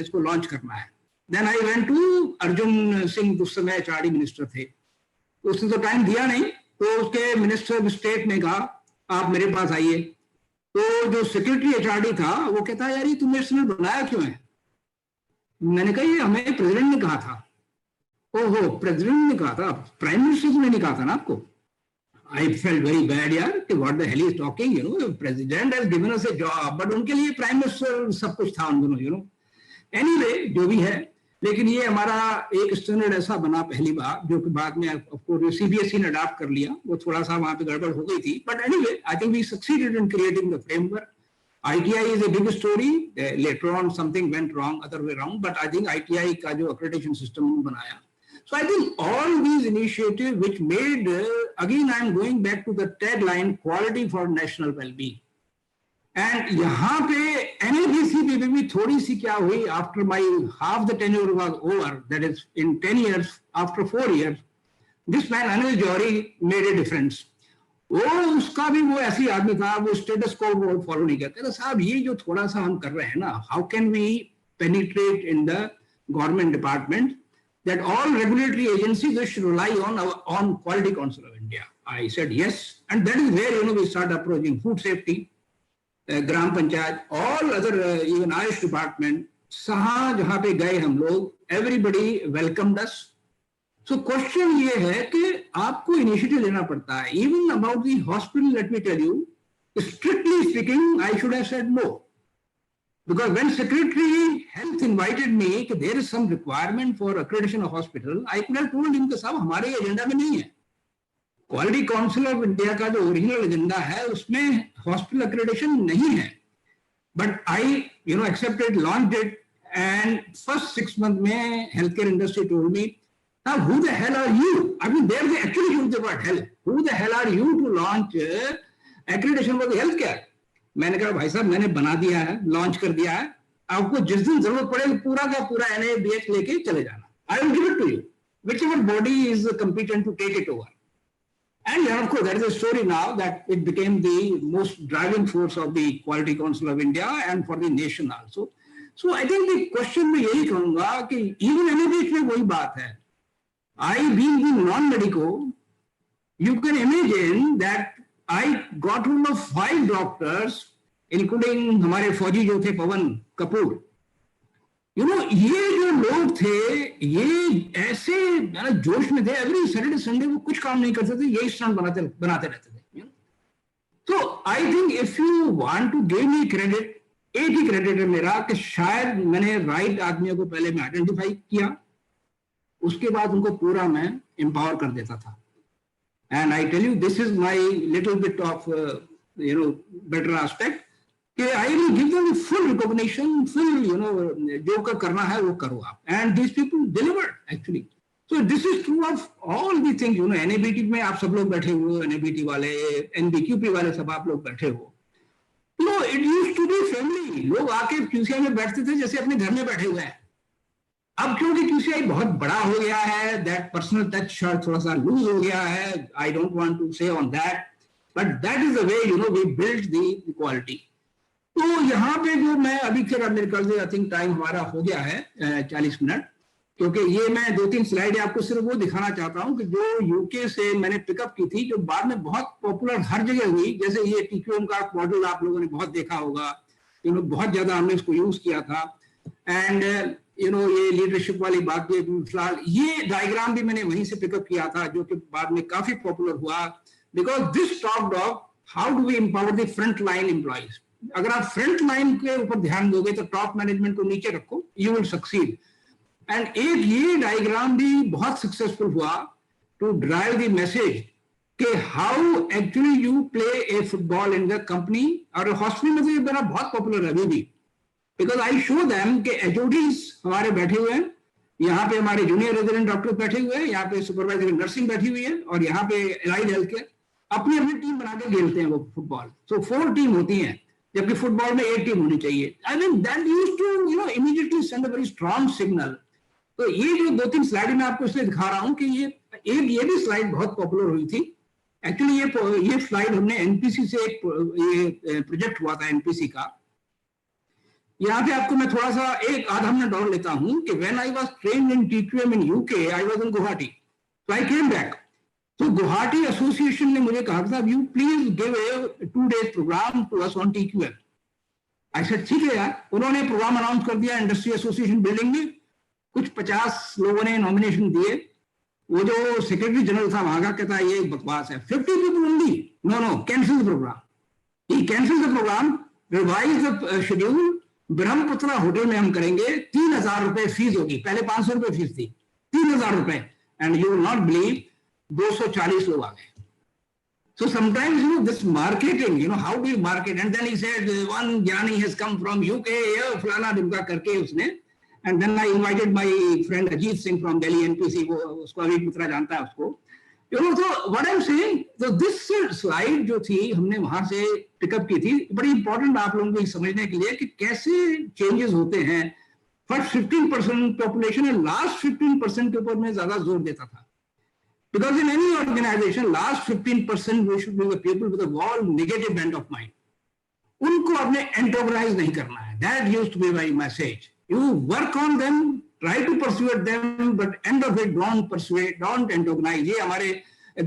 इसको लॉन्च करना है। Then I went to Arjun Singh, उस समय एचआरडी मिनिस्टर थे, तो उसने तो टाइम दिया नहीं, तो उसके मिनिस्टर ऑफ स्टेट ने कहा आप मेरे पास आइए। तो जो सेक्रेटरी एचआरडी था वो कहता है यार ये तुमने इसने बनाया क्यों है? मैंने कहा ये हमें प्रेसिडेंट ने कहा था। ओहो, प्रेसिडेंट ने कहा था? प्राइम मिनिस्टर ने नहीं कहा था ना आपको? I felt very bad यार कि what the hell he is talking, you know, the president has given us a job, but उनके लिए प्राइम मिनिस्टर सब कुछ था उन दोनों, you know. Anyway, जो भी है, लेकिन ये हमारा एक स्टैंडर्ड ऐसा बना पहली बार, जो कि बाद में ऑफकोर्स सीबीएसई ने अडॉप्ट कर लिया, वो थोड़ा सा वहां पे गड़बड़ हो गई थी, but anyway I think we succeeded in creating the framework. ITI is a big story. Later on something went wrong, other way around, but I think ITI का जो accreditation system बनाया. So I think all these initiatives which made, again I am going back to the tagline, quality for national well-being. And यहाँ पे NLBC पे भी थोड़ी सी क्या हुई, after my half the tenure was over, that is in 10 years, after 4 years, this man Anil Johri made a difference. वो उसका भी वो ऐसी आदमी था, वो स्टेटस को वो फॉलो नहीं करते थे। साहब ये जो थोड़ा सा हम कर रहे हैं ना, how can we penetrate in the government department that all regulatory agencies should rely on Quality Council of India. I said yes, and that is where we start approaching food safety, Gram Panchayat, all other even Ayush department. जहाँ पे गए हम लोग, everybody welcomed us. So question ये है कि आपको initiative लेना पड़ता है. Even about the hospital, let me tell you, strictly speaking, I should have said no. Because when Secretary Health invited me that there is some requirement for accreditation of hospital, I could have told him that साहब हमारे agenda में नहीं है. Quality Council of India का जो original agenda है उसमें hospital accreditation नहीं है. But I, accepted, launched it, and first 6 months में healthcare industry told me, now who the hell are you? I mean, there they actually use the word hell. Who the hell are you to launch accreditation for the healthcare? मैंने कहा भाई साहब मैंने बना दिया है, launch कर दिया है, आपको जिस दिन जरूरत पड़े पूरा का पूरा NABH लेके चले जाना. I will give it to you, whichever body is competent to take it over. And of course there is a story now that it became the most driving force of the Quality Council of India and for the nation also. So I think the question मैं यही कहूँगा कि even NABH में वही बात है. I being the non-medico, you can imagine that I got hold of 5 doctors, including हमारे फौजी जो थे पवन कपूर. ये जो लोग थे, ये ऐसे जोश में थे, एवरी सैटरडे संडे वो कुछ काम नहीं करते थे, यही स्टंट बनाते रहते थे. तो I think if you want to give me credit, एक ही क्रेडिट है मेरा कि शायद मैंने राइट आदमियों को पहले मैं आइडेंटिफाई किया, उसके बाद उनको पूरा मैं एम्पावर कर देता था. And I tell you, this is my little bit of, better aspect. I will give them full recognition, full, जो करना है वो करो आप. And these people delivered actually. So this is true of all the things. NABT में आप सब लोग बैठे हुए, NABT वाले, NBQP वाले सब आप लोग बैठे हो. It used to be family. लोग आके QCI में बैठते थे जैसे अपने घर में बैठे हुए हैं. अब क्योंकि QCI बहुत बड़ा हो गया है, that personal touch थोड़ा सा लूज हो गया है. I don't want to say on that, but that is the way we built the quality. तो यहाँ पे जो मैं अभी फिर अब मेरे ख्याल से आई थिंक टाइम हमारा हो गया है 40 मिनट, क्योंकि ये मैं 2-3 स्लाइड आपको सिर्फ वो दिखाना चाहता हूँ कि जो यूके से मैंने पिकअप की थी, जो बाद में बहुत पॉपुलर हर जगह हुई. जैसे ये TQM का मॉडल आप लोगों ने बहुत देखा होगा, बहुत ज्यादा हमने इसको यूज किया था. एंड ये लीडरशिप वाली बात भी फिलहाल ये डायग्राम भी मैंने वहीं से पिकअप किया था, जो कि बाद में काफी पॉपुलर हुआ. Because this top dog, how do we empower the front line employees. अगर आप फ्रंट लाइन के ऊपर ध्यान दोगे तो टॉप मैनेजमेंट को नीचे रखो, यू विल सक्सीड. एंड एक ये डायग्राम भी बहुत सक्सेसफुल हुआ टू ड्राइव द मैसेज कि how actually you play A football in the company. और हॉस्पिटल में तो ये बड़ा बहुत पॉपुलर है अभी भी. Because I show them कि HODs हमारे बैठे हुए हैं, यहाँ पे हमारे जूनियर रेजिडेंट डॉक्टर बैठे हुए हैं, यहाँ पे सुपरवाइजर नर्सिंग बैठी हुई है, और यहाँ पे एलाइड हेल्थ केयर अपनी अपनी टीम बना के खेलते हैं वो फुटबॉल. So 4 टीम होती हैं, जबकि फुटबॉल में 8 टीम होनी चाहिए. I mean that used to immediately send a very strong signal. तो ये जो 2-3 स्लाइड मैं आपको इसलिए दिखा रहा हूँ कि ये भी स्लाइड बहुत पॉपुलर हुई थी. एक्चुअली ये स्लाइड हमने NPC से एक प्रोजेक्ट हुआ था NPC का. यहाँ पे आपको मैं थोड़ा सा एक आधा मिनट और लेता हूँ कि when I was trained in TQM in UK, I was in Guwahati, so I came back. तो गुवाहाटी एसोसिएशन ने मुझे कहा था, you please give a 2 days program to us on TQM। I said ठीक है यार। उन्होंने प्रोग्राम अनाउंस कर दिया इंडस्ट्री एसोसिएशन बिल्डिंग में, कुछ 50 लोगों ने नॉमिनेशन दिए। वो जो सेक्रेटरी जनरल था वहां का कहता है ये बकवास है, 50 people only, no, cancel the program. He canceled the program, revised the schedule, Brahmaputra hotel में हम करेंगे, 3,000 रुपए फीस होगी, पहले 500 रुपए फीस थी, 3,000 रुपए, and you will not believe 240 लोग आ गए। So sometimes, this marketing, how do you market? And then he said, one Jnani has come from UK, fulana dimka karke usne. And then I invited my friend Ajit Singh from Delhi NPC, usko Avik Mitra janta hai usko. So what I'm saying, so this slide जो थी हमने वहां से pickup की थी, बड़ी important आप लोगों को समझने के लिए कि कैसे चेंजेस होते हैं। फर्स्ट 15% पॉपुलेशन है, लास्ट 15% के ऊपर मैं ज्यादा जोर देता था। Because in any organization, last 15% we should be the people with a wall negative bent of mind. उनको अपने antagonize नहीं करना है. That used to be my message. You work on them, try to persuade them, but end of it don't persuade, don't antagonize. ये हमारे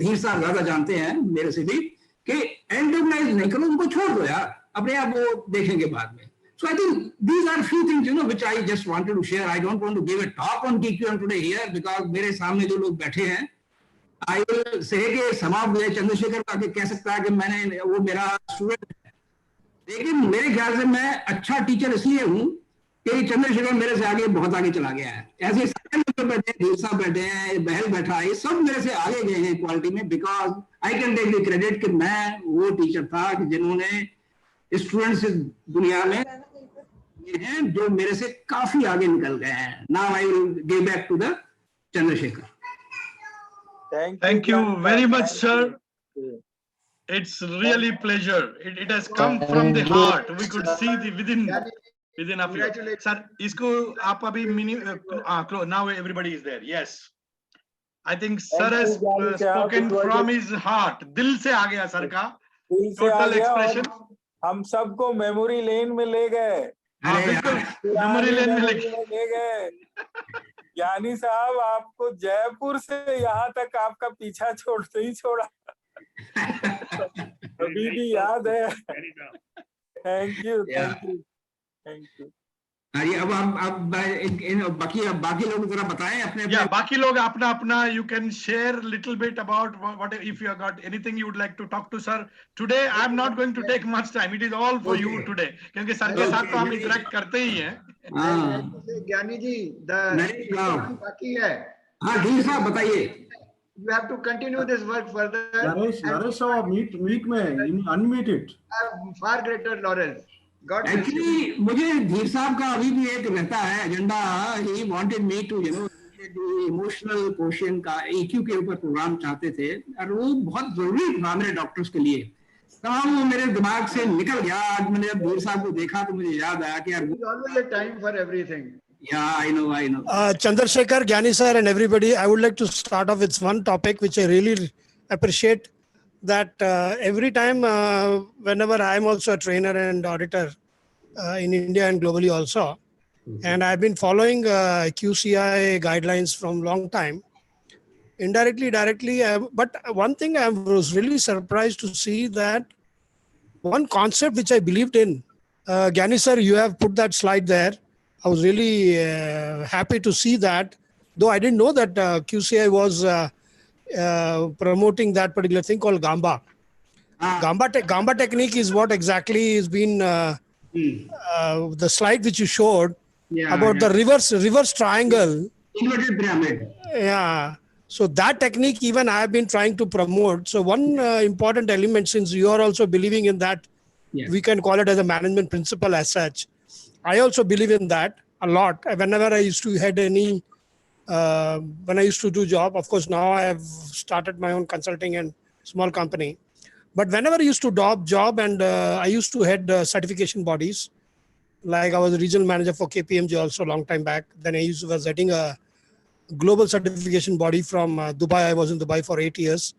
धीर साहब ज्यादा जानते हैं मेरे से भी कि antagonize नहीं करो, उनको छोड़ दो यार, अपने आप वो देखेंगे बाद में. So I think these are few things which I just wanted to share. I don't want to give a talk on TQM today here because मेरे सामने जो लोग बैठे हैं, I will say कि समाप्त चंद्रशेखर आके कह सकता है कि मैंने वो मेरा स्टूडेंट है, लेकिन मेरे ख्याल से मैं अच्छा टीचर इसलिए हूँ कि चंद्रशेखर मेरे से आगे बहुत आगे चला गया है। ऐसे सारे लोग बैठे हैं, धीर साहब बैठे हैं, बहल बैठा है, ये सब मेरे से आगे गए हैं क्वालिटी में, because I can take the credit कि मैं वो टीचर था कि जिन्होंने स्टूडेंट्स इस दुनिया में ये हैं जो मेरे से काफी आगे निकल गए हैं। Now I will give back to the Chandrashekhar. Thank you very much, sir. It's really pleasure. It has come from the heart. We could see the within a few. Sir, isko aap abhi now everybody is there. Yes. I think sir has spoken from his heart. Dil se aa gaya sir ka. Total expression. हम सबको memory lane में ले गए। बिल्कुल memory lane में ले गए। ज्ञानी साहब आपको जयपुर से यहाँ तक आपका पीछा छोड़ते ही छोड़ा अभी भी याद है। Thank you, thank you, thank you. ये अब बाकी लोग जरा बताएं अपने बाकी लोग अपना you can share little bit about what if you have got anything you would like to talk to sir today. I am not going to take much time. It is all for you today क्योंकि sir के साथ तो हम interact करते ही हैं। ज्ञानी जी बाकी है। हाँ जी साहब बताइए। You have to continue this work further. Naresh, meet में unmute it. Far greater laurels. Actually, मुझे धीर साहब का अभी भी एक रहता है agenda. He wanted me to emotional question का EQ के ऊपर प्रोग्राम चाहते थे और वो बहुत जरूरी था मेरे डॉक्टर्स के लिए। तमाम वो मेरे दिमाग से निकल गया। आज मैंने जब धीर साहब को देखा तो मुझे याद आया कि यार always a time for everything. Yeah, I know. Chandrasekhar, Gyani sir, and everybody, I would like to start off with one topic which I really appreciate. That every time, whenever I am also a trainer and auditor in India and globally also, and I've been following QCI guidelines from long time, indirectly, directly, but one thing I was really surprised to see that one concept which I believed in, Gyani sir, you have put that slide there. I was really happy to see that, though I didn't know that QCI was promoting that particular thing called Gamba. Gamba technique is what exactly has been the slide which you showed about the reverse triangle. Inverted pyramid. Yeah. So that technique even I have been trying to promote. So one important element, since you are also believing in that, we can call it as a management principle as such. I also believe in that a lot. Whenever I used to head any when I used to do job, of course, now I have started my own consulting and small company. But whenever I used to job and I used to head certification bodies, like I was a regional manager for KPMG also a long time back. Then I was heading a global certification body from Dubai. I was in Dubai for 8 years.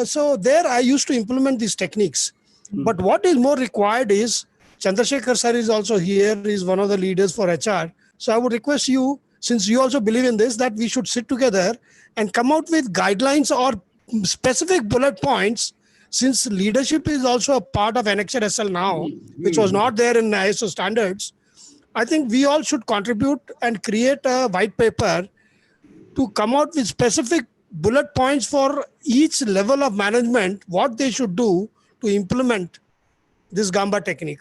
So there I used to implement these techniques. But what is more required is Chandrasekhar sir is also here. He's one of the leaders for HR. So I would request you, since you also believe in this, that we should sit together and come out with guidelines or specific bullet points, since leadership is also a part of NXRSL now, which was not there in ISO standards. I think we all should contribute and create a white paper to come out with specific bullet points for each level of management, what they should do to implement this Gamba technique.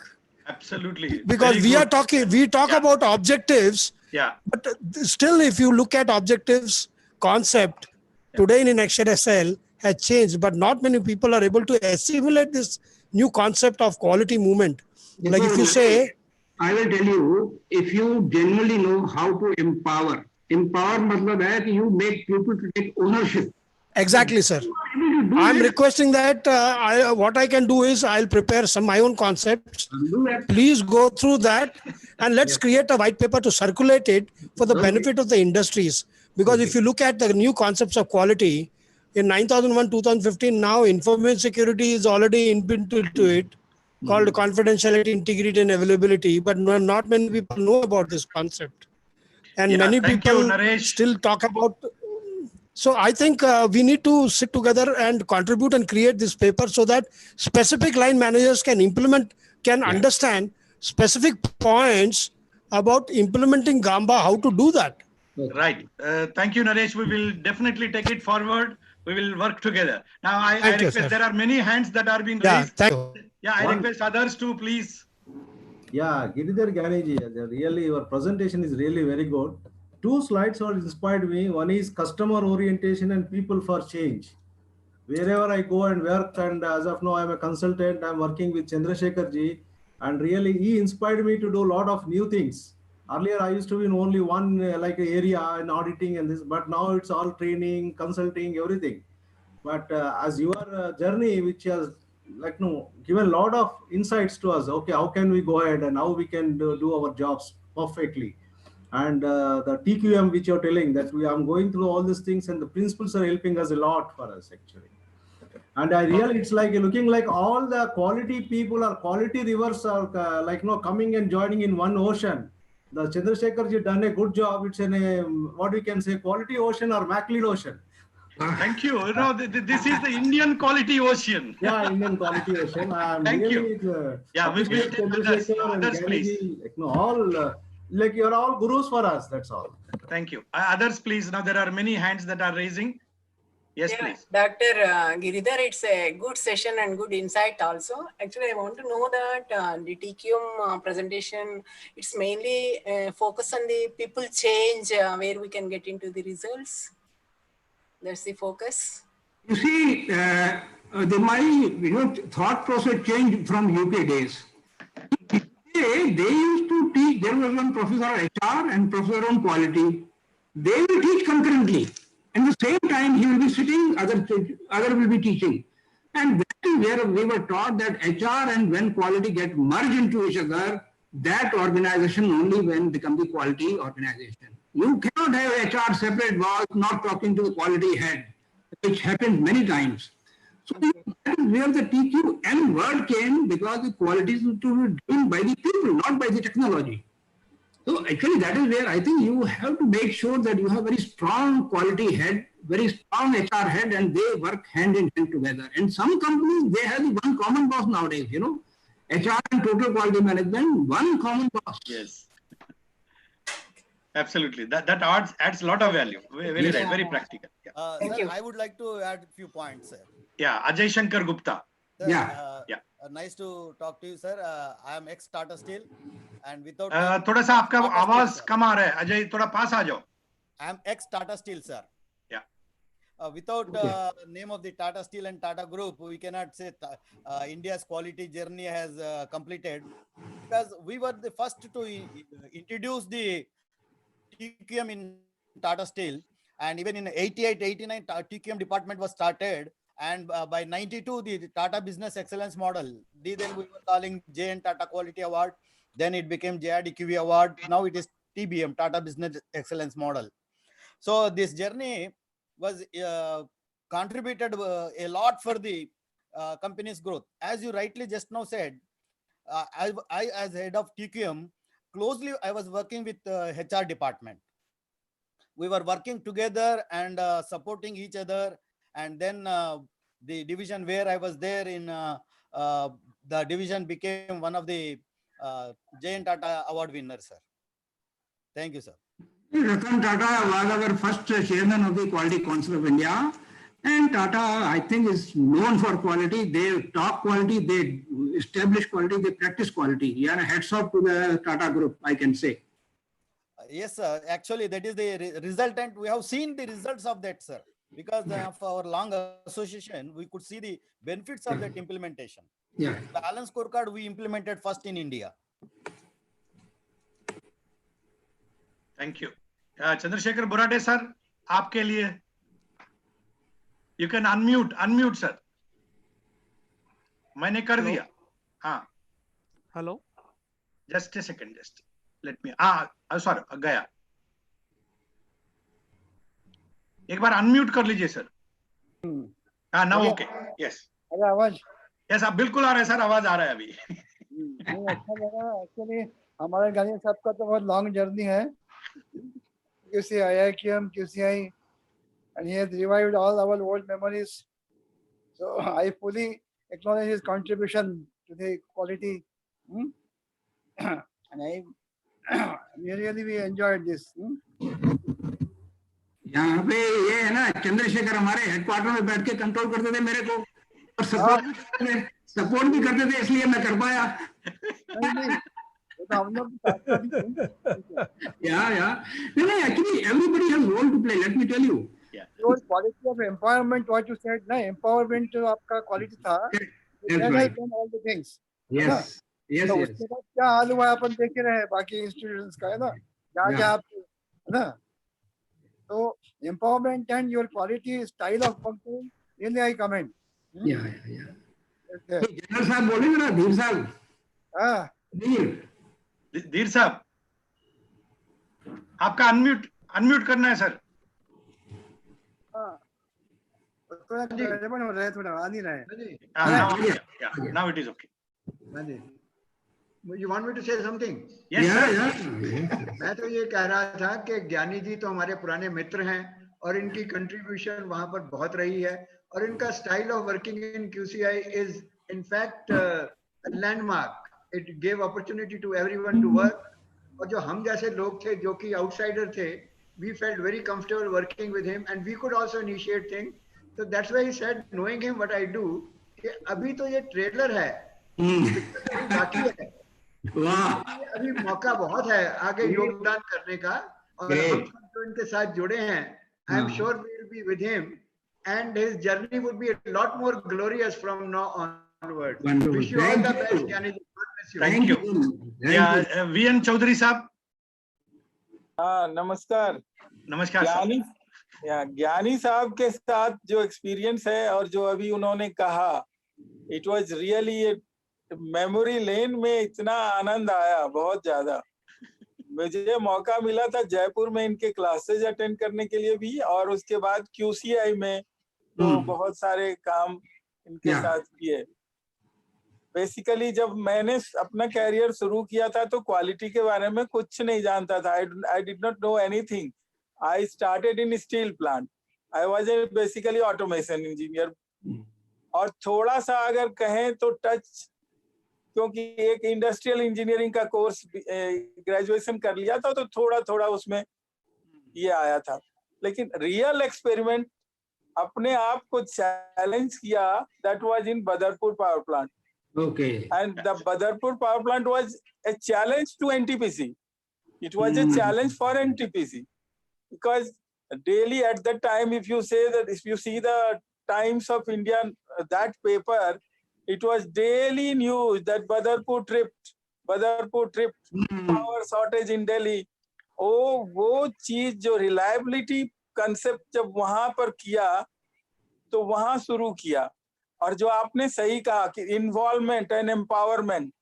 Absolutely. Because we talk Yeah. about objectives, Yeah. but still, if you look at objectives concept today in XRSL has changed, but not many people are able to assimilate this new concept of quality movement. Like if you say, I will tell you, if you genuinely know how to empower matlab hai कि you make people to take ownership. exactly, sir. I'm requesting that what I can do is I'll prepare some my own concepts. Please go through that and let's create a white paper to circulate it for the benefit of the industries. Because if you look at the new concepts of quality in 9001, 2015, now information security is already inbuilt into it, called confidentiality, integrity, and availability. But not many people know about this concept. And Yeah, many thank you, people Naresh. still talk about. So I think we need to sit together and contribute and create this paper so that specific line managers can implement, can understand specific points about implementing Gamba, how to do that. Right. Thank you, Naresh. We will definitely take it forward. We will work together. Now, I Thank you, request, sir. there are many hands that are being Yeah, raised. thank you. Yeah, I request others to please. Yeah, Giridhar Ganiji, really your presentation is really very good. Two slides are inspired me. One is customer orientation and people for change. Wherever I go and work, and as of now I'm a consultant, I'm working with Chandrasekhar ji, and really he inspired me to do a lot of new things. Earlier I used to be in only one like area in auditing and this, but now it's all training, consulting, everything. But as your journey, which has like no given a lot of insights to us, okay, how can we go ahead and how we can do our jobs perfectly, and the TQM which you're telling that I'm going through all these things, and the principles are helping us a lot for us actually. And I really, it's like looking like all the quality people or quality rivers are like coming and joining in one ocean. The Chandrasekhar ji done a good job. It's an what we can say quality ocean or MacLead ocean. Thank you. You know, this is the Indian quality ocean. Yeah, Indian quality ocean. Thank really, you. Yeah, we will take others, please. All like you're all gurus for us. That's all. Thank you. Others, please. Now there are many hands that are raising. Yes, please. Dr. Giridhar, it's a good session and good insight also. Actually, I want to know that the TQM presentation, it's mainly focus on the people change where we can get into the results. That's the focus. You see, my thought process changed from UK days. They used to teach. There was one professor of HR and professor on quality. They will teach concurrently. At the same time, he will be sitting, other will be teaching. And that is where we were taught that HR and when quality get merged into each other, that organization only when become the quality organization. You cannot have HR separate walls, not talking to the quality head, which happens many times. So that is where the TQM word came, because the quality is to be driven by the people, not by the technology. So actually that is where I think you have to make sure that you have very strong quality head, very strong HR head, and they work hand in hand together. And some companies, they have the one common boss nowadays, HR and total quality management, one common boss. Yes. Absolutely. That adds a lot of value. Very right, very practical. Yeah. Thank you. I would like to add a few points, sir. Yeah, Ajay Shankar Gupta. Sir, Yeah. Nice to talk to you, sir. I am ex-Tata Steel, and without थोड़ा सा आपका आवाज कम आ रहा है अजय, थोड़ा पास आ जाओ. I am ex-Tata Steel, sir. Yeah. Without name of the Tata Steel and Tata Group, we cannot say India's quality journey has completed, because we were the first to introduce the TQM in Tata Steel, and even in 88, 89, TQM department was started, and by 92, the Tata Business Excellence Model, then we were calling JN Tata Quality Award, then it became JRDQV Award, now it is TBM, Tata Business Excellence Model. So this journey was contributed a lot for the company's growth. As you rightly just now said, I as head of TQM, closely I was working with HR department. We were working together and supporting each other. And then the division where I was there in, the division became one of the Jayant Tata Award winners, sir. Thank you, sir. Ratan Tata was our first chairman of the Quality Council of India. And Tata, I think, is known for quality. They talk quality, they establish quality, they practice quality. Yeah, hats off to the Tata Group, I can say. Yes, sir. Actually, that is the resultant. We have seen the results of that, sir. Because of our long association, we could see the benefits of that implementation. Yeah. Balance scorecard we implemented first in India. Thank you. Chandrasekhar Borade sir, आपके लिए. You can unmute sir. मैंने कर दिया. हाँ. Hello. Just a second, just let me. Sorry, गया. एक बार unmute कर लीजिए sir. Now okay. Yes. अरे आवाज. Yes, आप बिल्कुल आ रहे हैं सर, आवाज आ रहा है अभी. अच्छा लगा. एक्चुअली हमारे गाने साहब का तो बहुत लॉन्ग जर्नी है. QCI, and he has revived all our old memories. So I fully acknowledge his contribution to the quality. And we enjoyed this. यहाँ पे ये है ना, चंद्रशेखर हमारे हेडक्वार्टर में बैठ के कंट्रोल करते थे मेरे को और सपोर्ट भी करते थे, इसलिए मैं कर पाया. Yeah. No, actually, everybody has role to play. Let me tell you. Your quality of empowerment, what you said, na empowerment जो आपका quality था, that has done all the things. Yes. तो उसके बाद क्या हाल हुआ अपन देख रहे हैं बाकी institutions का, है ना, जहाँ आप, है ना, तो empowerment and your quality style of functioning, really I commend. Yeah. General साहब बोलेंगे ना, धीर साहब. हाँ. धीर साहब, आपका अनम्यूट करना है sir. Now it is okay. You want me to say something? Yes, sir. मैं तो ये कह रहा था कि ज्ञानी जी तो हमारे पुराने मित्र हैं और इनकी कंट्रीब्यूशन वहां पर बहुत रही है और इनका style of working in QCI is in fact landmark. It gave opportunity to everyone to work. और जो हम जैसे लोग थे जो कि आउटसाइडर थे, we felt very comfortable working with him and we could also initiate things. So that's why he said, knowing him what I do, कि अभी तो ये ट्रेलर है, बाकी है, अभी मौका बहुत है आगे योगदान करने का और हम तो इनके साथ जुड़े हैं. I am sure we will be with him and his journey would be a lot more glorious from now onward. Wish you all the best, Gyani ji. Thank you. Yeah, VN Chaudhary साहब. हाँ, नमस्कार. ज्ञानी साहब के साथ जो experience है और जो अभी उन्होंने कहा, it was really memory lane में इतना आनंद आया, बहुत ज्यादा. मुझे मौका मिला था जयपुर में इनके क्लासेज अटेंड करने के लिए भी और उसके बाद QCI में तो बहुत सारे काम इनके साथ किए. बेसिकली जब मैंने अपना कैरियर शुरू किया था तो क्वालिटी के बारे में कुछ नहीं जानता था. I did not know anything. I started in steel plant. I was a basically automation engineer और थोड़ा सा अगर कहें तो टच, क्योंकि एक इंडस्ट्रियल इंजीनियरिंग का कोर्स ग्रेजुएशन कर लिया था तो थोड़ा थोड़ा उसमें ये आया था. लेकिन रियल एक्सपेरिमेंट अपने आप को चैलेंज किया, that was in Badarpur power plant. Okay. And the Badarpur power plant was a challenge to NTPC. It was a challenge for NTPC because daily at that time, if you see the Times of India, that paper, it was daily news that Badarpur tripped, power shortage in Delhi. वो चीज जो reliability concept जब वहां पर किया तो वहां शुरू किया. और जो आपने सही कहा कि इन्वॉल्वमेंट एंड एम्पावरमेंट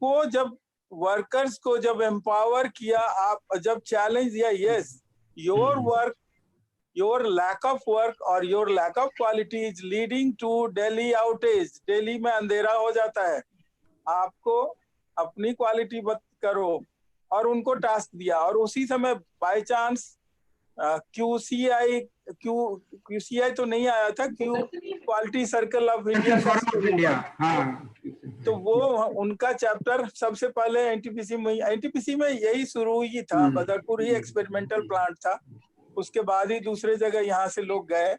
को, जब वर्कर्स को जब एम्पावर किया, आप जब चैलेंज दिया, yes your work, your lack of work और your lack of quality is leading to Delhi outage. Delhi में अंधेरा हो जाता है. आपको अपनी क्वालिटी करो, और उनको टास्क दिया। और उसी समय बाय चांस QCI तो नहीं आया था, क्वालिटी सर्कल ऑफ इंडिया का तो वो उनका चैप्टर सबसे पहले एनटीपीसी में यही शुरू ही था। बदरपुर ही एक्सपेरिमेंटल प्लांट था, उसके बाद ही दूसरे जगह यहाँ से लोग गए।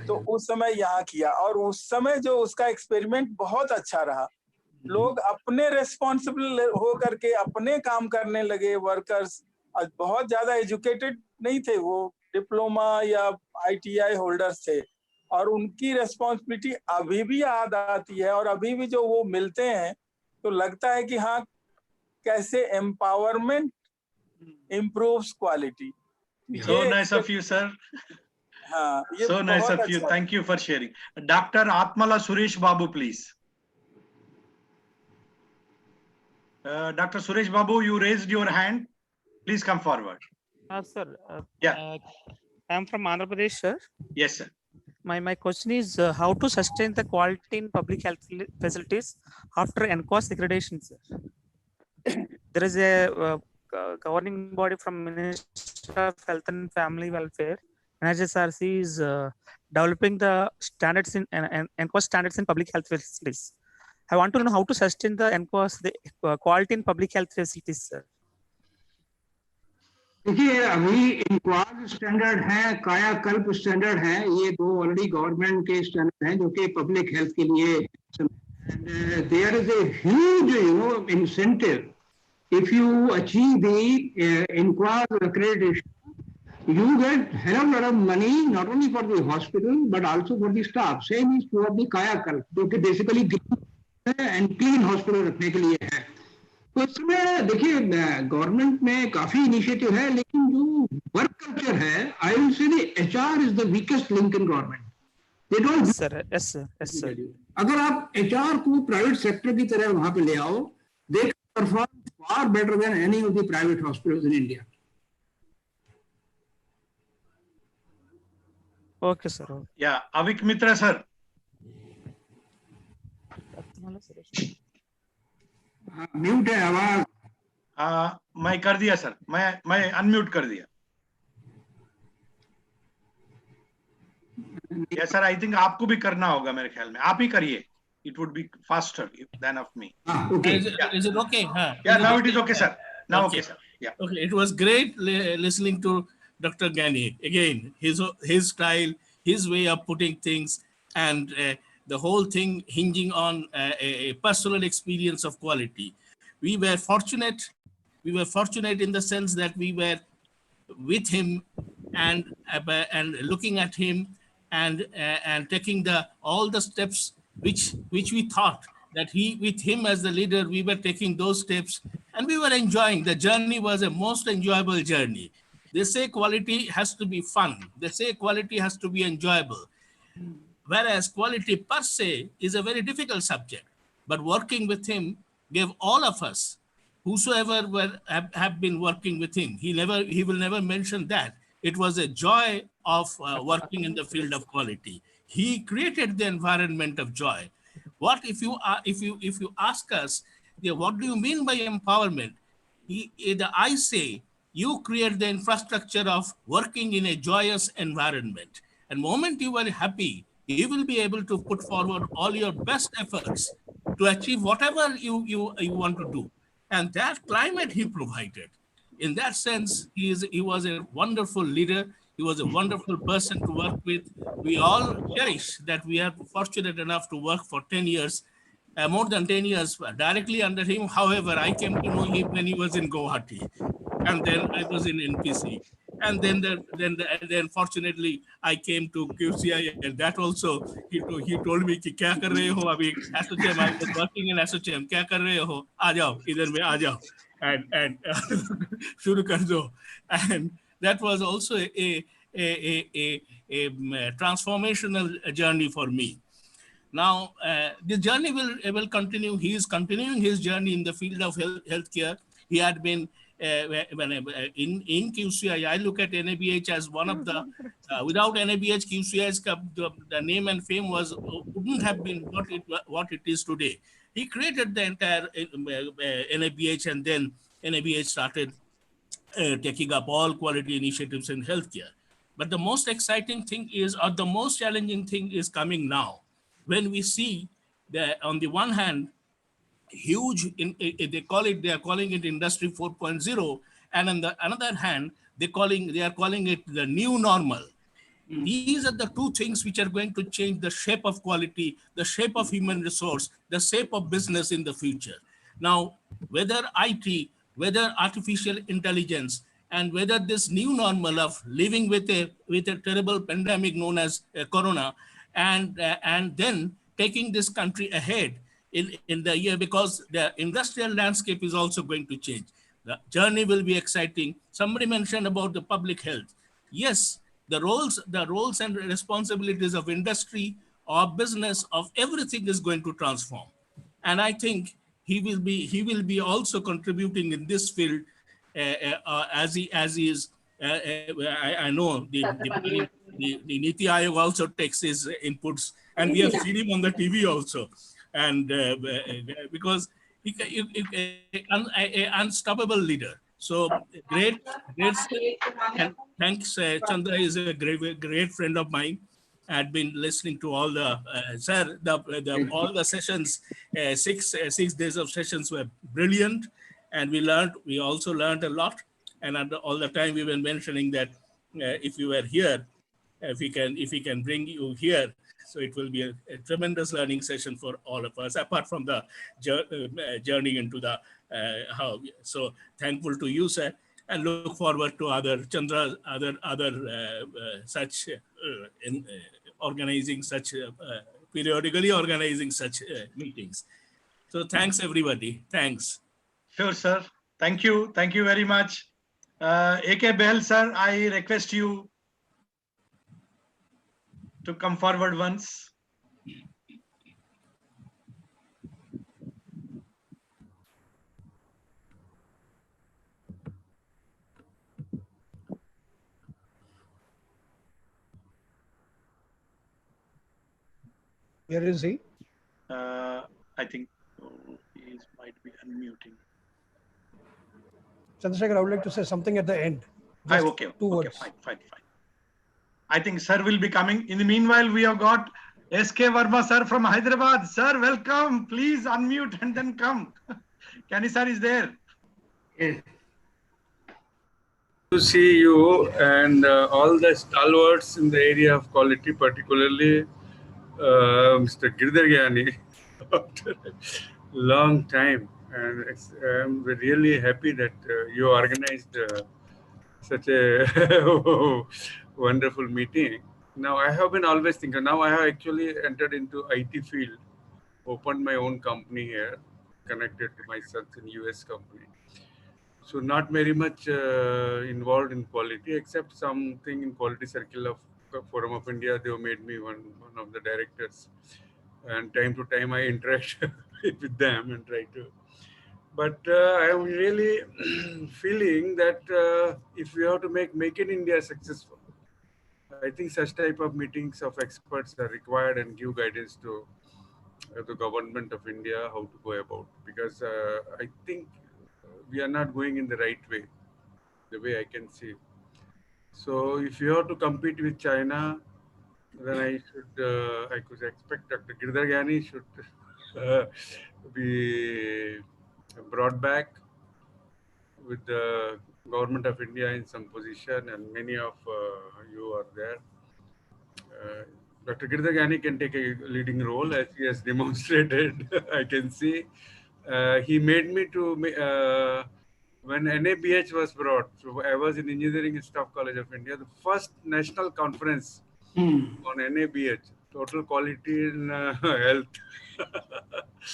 तो उस समय यहाँ किया, और उस समय जो उसका एक्सपेरिमेंट बहुत अच्छा रहा। लोग अपने रेस्पॉन्सिबल हो करके अपने काम करने लगे। वर्कर्स बहुत ज्यादा एजुकेटेड नहीं थे, वो डिप्लोमा या ITI होल्डर्स थे, और उनकी रेस्पॉन्सिबिलिटी अभी भी याद आती है। और अभी भी जो वो मिलते हैं तो लगता है कि हाँ, कैसे empowerment improves quality. So nice of you, sir. हाँ, ये so nice of you. अच्छा। Thank you for sharing. Dr. Atmala Suresh Babu, please. Dr. Suresh Babu, you raised your hand. Please come forward. Sir. Yeah. I am from Andhra Pradesh, sir. Yes, sir. My question is how to sustain the quality in public health facilities after NQAS accreditation, sir. There is a governing body from Ministry of Health and Family Welfare. NHSRC is developing the standards in NQAS standards in public health facilities. I want to know how to sustain the NQAS quality in public health facilities, sir. देखिए, अभी इनक्वाज standard है, कायाकल्प standard है, ये दो already government के standard हैं जो कि पब्लिक हेल्थ के लिए। And there is a huge incentive if you achieve the NQAS accreditation, you get hell of a lot of money not only for the hospital but also for the staff. Same is for the कायाकल्प, जो कि basically and clean hospital रखने के लिए है। तो इसमें देखिए, गवर्नमेंट में काफी इनिशिएटिव है, लेकिन जो वर्क कल्चर है, I will say the HR is the weakest link in government. They don't. Yes sir. अगर आप HR को प्राइवेट सेक्टर की तरह वहां पे ले आओ, they perform far better than any of the private hospitals in India. Okay sir. या अविक मित्रा सर। म्यूट है आवाज। मैं कर दिया सर, मैं अनम्यूट कर दिया। यस सर, आई थिंक आपको भी करना होगा, मेरे ख्याल में आप ही करिए। It would be faster than of me. Okay. Is it okay? Huh? Yeah, now it is okay, sir. Now okay, sir. Yeah. Okay, it was great listening to Dr. Gani. Again, his style, his way of putting things, and the whole thing hinging on a personal experience of quality. We were fortunate. We were fortunate in the sense that we were with him and looking at him and taking all the steps which we thought that with him as the leader, we were taking those steps and we were enjoying. The journey was a most enjoyable journey. They say quality has to be fun. They say quality has to be enjoyable. Whereas quality per se is a very difficult subject. But working with him gave all of us, whosoever have been working with him, he will never mention that. It was a joy of working in the field of quality. He created the environment of joy. What if you ask us, what do you mean by empowerment? I say, you create the infrastructure of working in a joyous environment. And the moment you are happy, you will be able to put forward all your best efforts to achieve whatever you want to do. And that climate he provided. In that sense, he was a wonderful leader. He was a wonderful person to work with. We all cherish that we are fortunate enough to work for 10 years, more than 10 years directly under him. However, I came to know him when he was in Guwahati, and then I was in NPC. And then fortunately, I came to QCI, and that also, he told me, कि क्या कर रहे हो अभी SHM, I was working in SHM, क्या कर रहे हो, आ जाओ, इधर में आ जाओ, and शुरू कर दो. And that was also a transformational journey for me. Now, the journey will continue. He is continuing his journey in the field of healthcare. He had been in QCI. I look at NABH as one of the, without NABH, QCI's the name and fame wouldn't have been what it is today. He created the entire NABH, and then NABH started taking up all quality initiatives in healthcare. But the most exciting thing is, or the most challenging thing is coming now, when we see that on the one hand, huge, they are calling it Industry 4.0, and on the another hand, they are calling it the new normal. These are the two things which are going to change the shape of quality, the shape of human resource, the shape of business in the future. Now, whether IT, whether artificial intelligence, and whether this new normal of living with a terrible pandemic known as corona, and then taking this country ahead in the year, because the industrial landscape is also going to change. The journey will be exciting. Somebody mentioned about the public health. Yes, the roles and responsibilities of industry or business of everything is going to transform. And I think he will be also contributing in this field as he is. I know the Niti Aayog also takes his inputs, and we have seen him on the TV also, and because an unstoppable leader. So great, and thanks. Chandra is a great friend of mine. I had been listening to all all the sessions. 6 days of sessions were brilliant, and we also learned a lot. And all the time we were mentioning that if you were here, if we can bring you here, so it will be a tremendous learning session for all of us, apart from the journey into the how. So thankful to you, sir, and look forward to other Chandra, other such organizing such periodically organizing such meetings. So thanks everybody. Thanks. Sure, sir. Thank you. Thank you very much. AK Behl, sir, I request you to come forward once. Where is he? I think he might be unmuting. Chandrasekhar, I would like to say something at the end. Okay, fine. I think sir will be coming. In the meanwhile, we have got SK Verma sir from Hyderabad. Sir, welcome. Please unmute and then come. Kenny sir is there. Yes. To see you and all the stalwarts in the area of quality, particularly Mr. Giridhar Gyani, after a long time. And I'm really happy that you organized such a wonderful meeting. Now, I have been always thinking, now I have actually entered into IT field, opened my own company here, connected to my son's in US company. So not very much involved in quality, except something in quality circle of Forum of India. They have made me one of the directors, and time to time I interact with them and try to. But I am really feeling that if we have to make in India successful, I think such type of meetings of experts are required and give guidance to the government of India how to go about, because I think we are not going in the right way, the way I can see. So if you have to compete with China, then I could expect Dr. Giridhar Gyani should be brought back with the government of India in some position, and many of you are there. Dr. Giridhar Gyani can take a leading role, as he has demonstrated. I can see. He made me to, when NABH was brought, so I was in Engineering Staff College of India, the first national conference on NABH, total quality in health.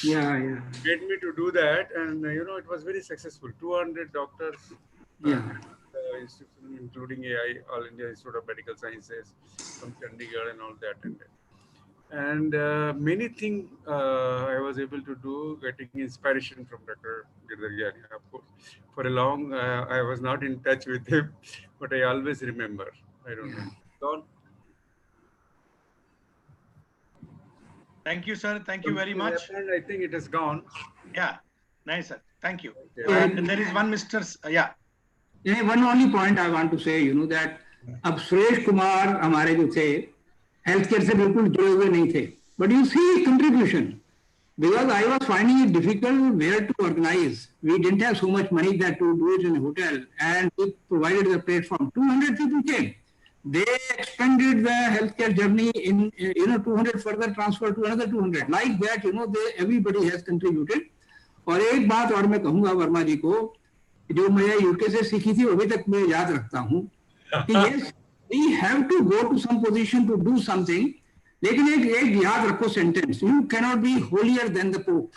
Yeah. Made me to do that, and it was very successful. 200 doctors, including AI, All India Institute of Medical Sciences from Chandigarh and all that. And many things I was able to do, getting inspiration from Dr. Giridhar Gyani. Of course, for a long, I was not in touch with him, but I always remember. I don't know. Don? Thank you, sir. Thank you very much. I think it is gone. Yeah, nice, sir. Thank you. Okay. And there is one Mr. Yeah. Yeah, one only point I want to say, that अब सुरेश कुमार हमारे जो थे health care से बिल्कुल जुड़े हुए नहीं थे, but you see contribution. Because I was finding it difficult where to organize. We didn't have so much money that to do it in a hotel, and we provided the platform. 200 people came. They expanded the healthcare journey in 200 further transfer to another 200. Like that, everybody has contributed. और एक बात और मैं कहूँगा वर्मा जी को, जो मैं UK से सीखी थी अभी तक मैं याद रखता हूँ कि yes, we have to go to some position to do something. लेकिन एक याद रखो sentence, you cannot be holier then the pope.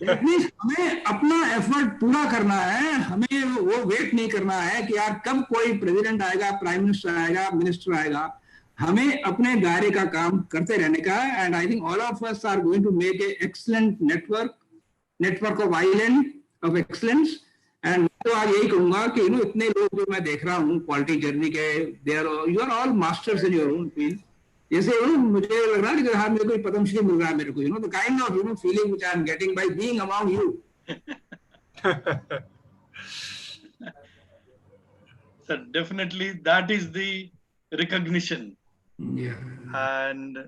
That means हमें अपना एफर्ट पूरा करना है, हमें वो वेट नहीं करना है कि यार कब कोई प्रेसिडेंट आएगा, प्राइम मिनिस्टर आएगा, मिनिस्टर आएगा. हमें अपने दायरे का काम करते रहने का. And I think all of us are going to make a excellent network of island of excellence. And तो आज यही कहूंगा कि इतने लोग जो मैं देख रहा हूँ क्वालिटी जर्नी के, you are all masters in your own field. जैसे मुझे लग रहा है कि हाँ मेरे को पद्मश्री मिल रहा है मेरे को, the kind of feeling which I am getting by being among you. So definitely that is the recognition. Yeah. And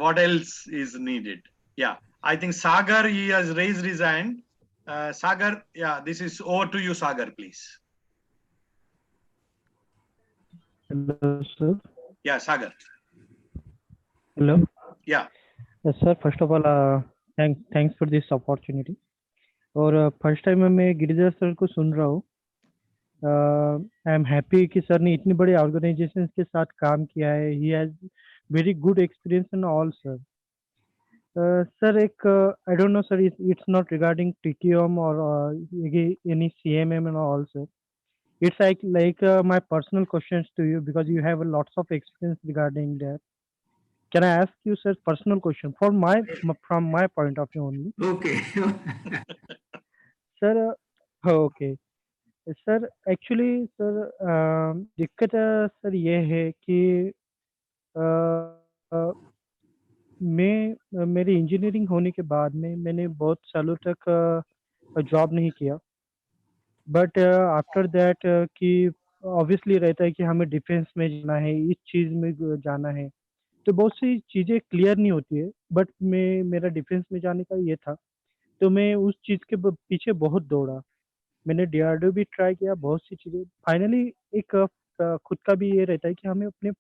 what else is needed? Yeah, I think Sagar, he has raised his hand. Sagar, yeah, this is over to you, Sagar, please. Hello, sir. Yeah, Sagar. Hello. Yeah. Yes, sir. First of all, thanks for this opportunity. और first time मैं Giridhar sir को सुन रहा हूँ. I am happy कि sir ने इतनी बड़ी ऑर्गेनाइजेशन के साथ काम किया है. He has very good experience in all sir. Sir एक I don't know sir, it's not regarding TQM और any CMM and all sir. It's like my personal questions to you because you have lots of experience regarding that. Can I ask you, sir, personal question from my point of view only? Okay. Sir, okay. Sir, actually, sir, दिक्कत sir ये है कि मैं मेरी engineering होने के बाद में मैंने बहुत सालों तक जॉब नहीं किया. बट आफ्टर दैट कि ऑब्वियसली रहता है कि हमें डिफेंस में जाना है, इस चीज़ में जाना है, तो बहुत सी चीज़ें क्लियर नहीं होती है. बट मेरा डिफेंस में जाने का ये था, तो मैं उस चीज़ के पीछे बहुत दौड़ा. मैंने डीआरडीओ भी ट्राई किया, बहुत सी चीज़ें. फाइनली एक खुद का भी ये रहता है कि हमें अपने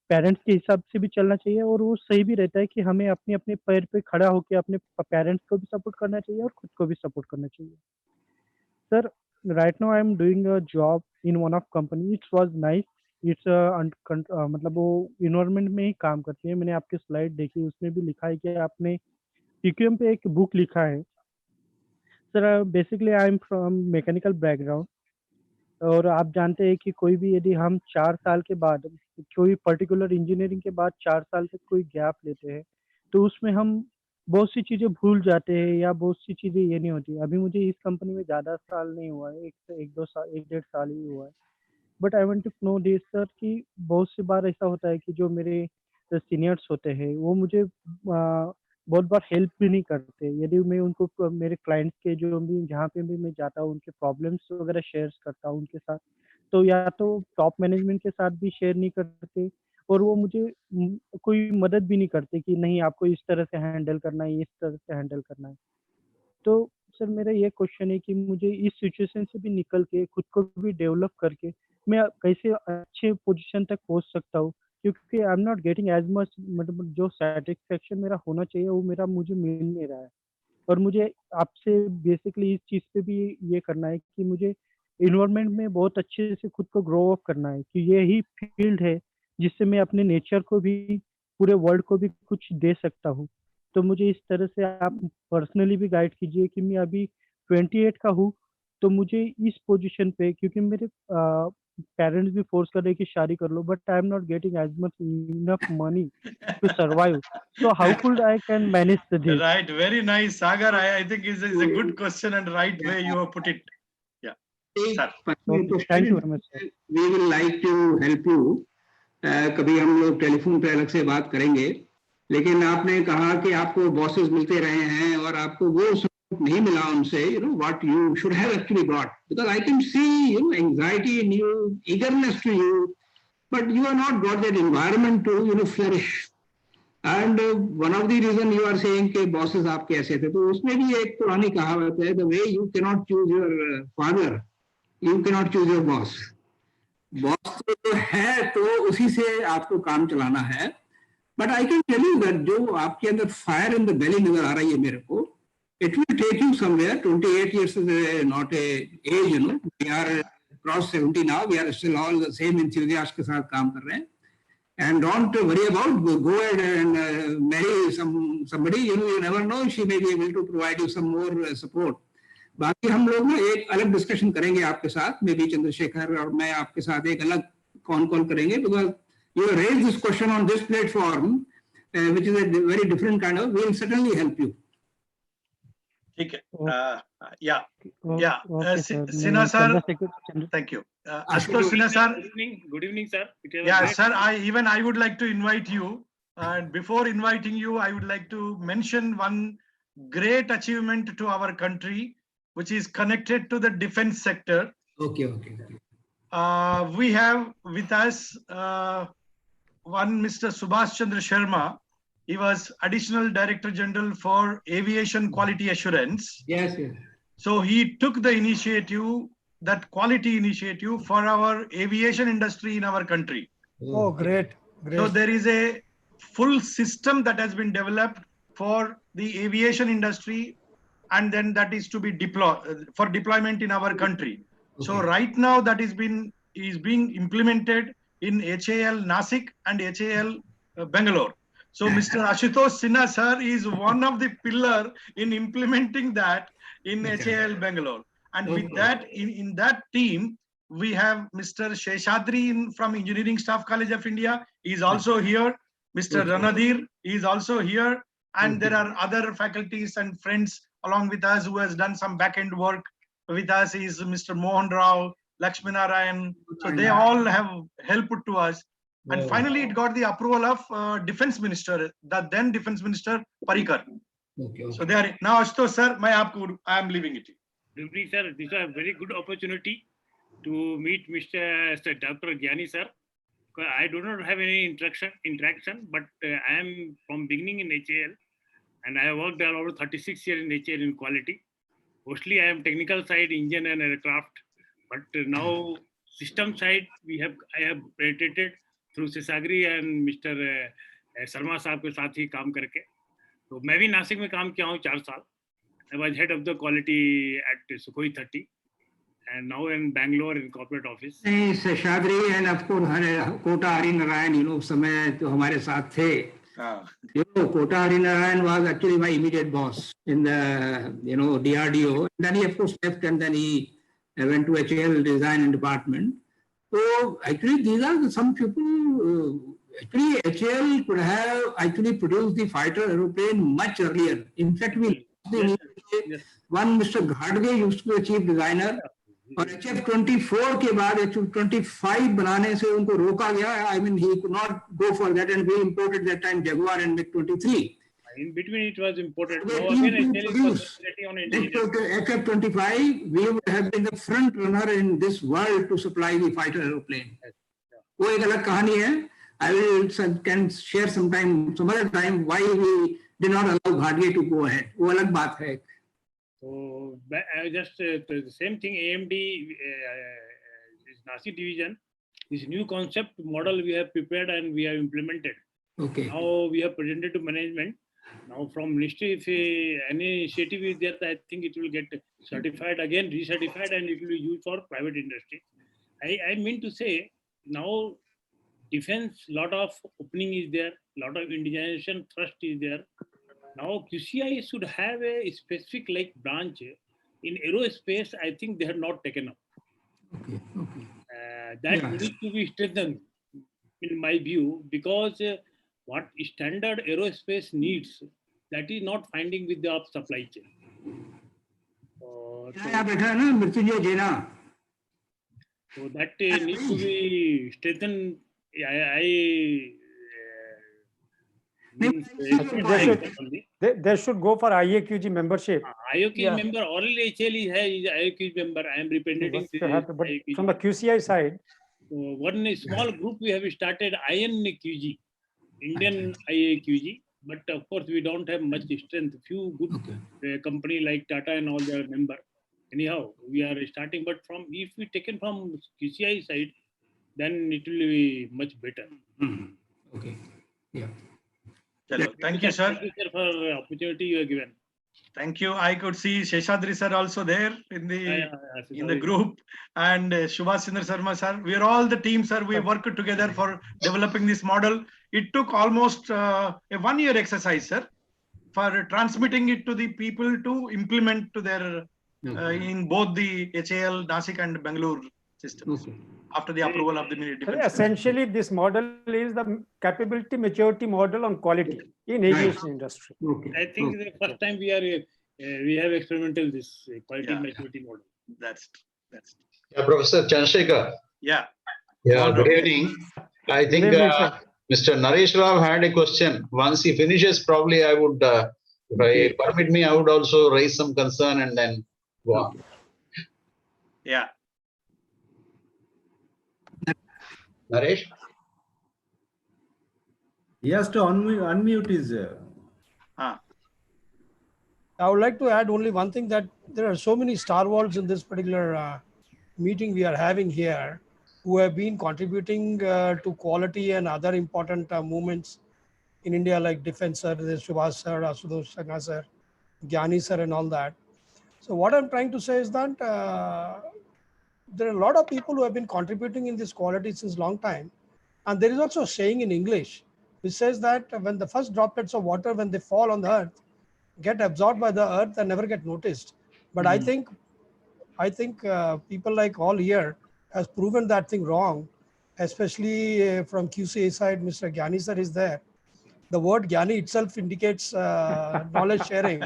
पेरेंट्स के हिसाब से भी चलना चाहिए, और वो सही भी रहता है कि हमें अपने अपने पैर पे खड़ा होकर अपने पेरेंट्स को भी सपोर्ट करना चाहिए और खुद को भी सपोर्ट करना चाहिए. Sir, right now I am doing a job in one of company. It was nice. It's मतलब वो इन्वायरमेंट में ही काम करती है. मैंने आपके स्लाइड देखी, उसमें भी लिखा है कि आपने टीक्यूएम पे एक बुक लिखा है. Sir, basically I am from mechanical background, और आप जानते हैं कि कोई भी यदि हम 4 साल के बाद कोई पर्टिकुलर इंजीनियरिंग के बाद 4 साल तक कोई गैप लेते हैं, तो उसमें हम बहुत सी चीज़ें भूल जाते हैं या बहुत सी चीज़ें ये नहीं होती. अभी मुझे इस कंपनी में ज़्यादा साल नहीं हुआ है, 1-2 साल, 1-1.5 साल ही हुआ है. But I want to know this sir कि बहुत सी बार ऐसा होता है कि जो मेरे सीनियर्स होते हैं वो मुझे बहुत बार हेल्प भी नहीं करते. यदि मैं उनको मेरे क्लाइंट्स के जो भी जहाँ पे भी मैं जाता हूँ उनके प्रॉब्लम्स वगैरह शेयर करता हूँ उनके साथ, तो या तो टॉप मैनेजमेंट के साथ भी शेयर नहीं करते, और वो मुझे कोई मदद भी नहीं करते कि नहीं आपको इस तरह से हैंडल करना है, इस तरह से हैंडल करना है. तो सर मेरा ये क्वेश्चन है कि मुझे इस सिचुएशन से भी निकल के खुद को भी डेवलप करके मैं कैसे अच्छे पोजीशन तक पहुंच सकता हूँ, क्योंकि I am not getting as much, मतलब जो सेटिस्फेक्शन मेरा होना चाहिए वो मेरा मुझे मिल नहीं रहा है. और मुझे आपसे बेसिकली इस चीज़ पे भी ये करना है कि मुझे इन्वायरमेंट में बहुत अच्छे से खुद को ग्रो अप करना है, कि ये ही फील्ड है जिससे मैं अपने नेचर को भी, पूरे वर्ल्ड को भी कुछ दे सकता हूँ. तो मुझे इस तरह से आप पर्सनली भी गाइड कीजिए कि मैं अभी 28 का हूँ, तो मुझे इस पोजीशन पे, क्योंकि मेरे पेरेंट्स भी फोर्स कर रहे हैं कि शादी कर लो, but I am not getting as much enough money to survive. So how could I can manage this? Right, very nice, Sagar. I think is a good question and right way you have put it. Yeah, sir. Thank you very much sir. We will like to help you. कभी हम लोग telephone पे अलग से बात करेंगे. लेकिन आपने कहा कि आपको बॉसेस मिलते रहे हैं और आपको वो सपोर्ट नहीं मिला उनसे, what you should have actually got, because I can see anxiety in you, eagerness to you, but you are not got that environment to flourish. And one of the reason you are saying कि bosses आपके ऐसे थे, तो उसमें भी एक पुरानी कहावत है, the way you cannot choose your father, you cannot choose your boss. Boss तो है तो उसी से आपको काम चलाना है, but I can tell you that जो आपके अंदर फायर इन द बेली नजर आ रही है मेरे को, it will take you somewhere. 28 years is not a age, we are cross 70 now, we are still all the same enthusiast के साथ काम कर रहे हैं. And don't worry about, go ahead and marry somebody, you never know, she may be able to provide you some more support. बाकी हम लोग ना एक अलग डिस्कशन करेंगे आपके साथ, मे बी चंद्रशेखर और मैं आपके साथ एक अलग कॉल करेंगे, because you raise this question on this platform, which is a very different kind of, we will certainly help you. ठीक है, Sinha sir, thank you. Ashutosh Sinha sir, good evening sir. Yeah sir, I would like to invite you, and before inviting you I would like to mention one great achievement to our country which is connected to the defense sector. Okay. We have with us one Mr. Subhash Chandra Sharma. He was Additional Director General for Aviation Quality Assurance. Yes. So he took the initiative, that quality initiative for our aviation industry in our country. Oh, great. So there is a full system that has been developed for the aviation industry, and then that is to be deployed for deployment in our country. Okay. So right now that is being implemented in HAL Nasik and HAL Bangalore. So Mr. Ashutosh Sinha sir is one of the pillar in implementing that in HAL Bangalore. And with that, in that team, we have Mr. Sheshadri from Engineering Staff College of India. He is also here. Mr. Ranadir is also here. And there are other faculties and friends along with us who has done some back-end work with us. Is Mr. Mohan Rao, Lakshminarayan. So they all have helped to us. And finally, it got the approval of Defense Minister, the then Defense Minister Parikar. Okay. So they are now, Ashutosh sir, I am leaving it. Good evening, sir. This is a very good opportunity to meet Mr. Dr. Gyani sir. I do not have any interaction, but I am from beginning in HAL, and I have worked over 36 years in HAL in quality. Mostly, I am technical side, engine and aircraft, but now system side I have penetrated through Sesagri and Mr. Sharma साहब के साथ ही काम करके. तो मैं भी नासिक में काम किया हूँ 4 साल. I was head of the quality at Sukhoi 30, and now in Bangalore in corporate office. Seshadri and of course Kota Hari Narayan, उस समय तो हमारे साथ थे. Kota Hari Narayan was actually my immediate boss in the DRDO. Then he of course left, and then he went to HAL design department. So actually these are some people. Actually HAL could have actually produced the fighter aeroplane much earlier. In fact, one Mr. Ghadge used to be the chief designer. और HF-24 के बाद HF-25 बनाने से उनको रोका गया. I mean, he could not go for that, and we imported that time Jaguar and MiG-23. In between, it was imported. So HF-25, we would have been the front runner in this world to supply the fighter aeroplane. वो एक अलग कहानी है. I can share some other time why we did not allow Ghadge to go ahead. वो अलग बात है. So just the same thing, AMD is Nasik division. This new concept model we have prepared and we have implemented. Okay. Now we have presented to management. Now from ministry, if any initiative is there, I think it will get certified again, recertified, and it will be used for private industry. I mean to say, now defense, lot of opening is there, lot of indigenization thrust is there. Now QCI should have a specific branch in aerospace. I think they have not taken up. Okay. That needs to be strengthened, in my view, because what standard aerospace needs, that is not finding with the supply chain. So that needs to be strengthened. means they should go for IAQG membership. IAQG member already actually has IAQG member. I am representing but from the QCI side. One small group we have started INQG, Indian IAQG, but of course we don't have much strength. Few good company like Tata and all their member. Anyhow, we are starting, but from if we taken from QCI side, then it will be much better. Okay. Yeah. Chalo, thank you, sir. Thank you, sir, for the opportunity you have given. Thank you. I could see Sheshadri sir also there in the group, and Subhash Chandra Sharma sir. We are all the team, sir. We worked together for developing this model. It took almost a 1 year exercise, sir, for transmitting it to the people to implement to their in both the HAL, Nasik and Bangalore systems. After the approval of the defense. Essentially, this model is the capability maturity model on quality in aviation industry. I think the first time we have experimental this quality maturity model. That's Yeah, Professor Chandrasekhar. Yeah. Yeah, good evening. I think Mr. Naresh Rao had a question. Once he finishes, probably I would, if I permit me, I would also raise some concern and then go on. Yeah. Naresh? He has to unmute his. I would like to add only one thing, that there are so many stalwarts in this particular meeting we are having here who have been contributing to quality and other important movements in India, like Defense Sir, Subhash Sir, Asutosh Sinha Sir, Gyani Sir and all that. So what I'm trying to say is that there are a lot of people who have been contributing in this quality since long time. And there is also a saying in English which says that when the first droplets of water, when they fall on the earth, get absorbed by the earth and never get noticed. But I think people like all here has proven that thing wrong, especially from QCA side. Mr. Gyani sir is there. The word Gyani itself indicates knowledge sharing.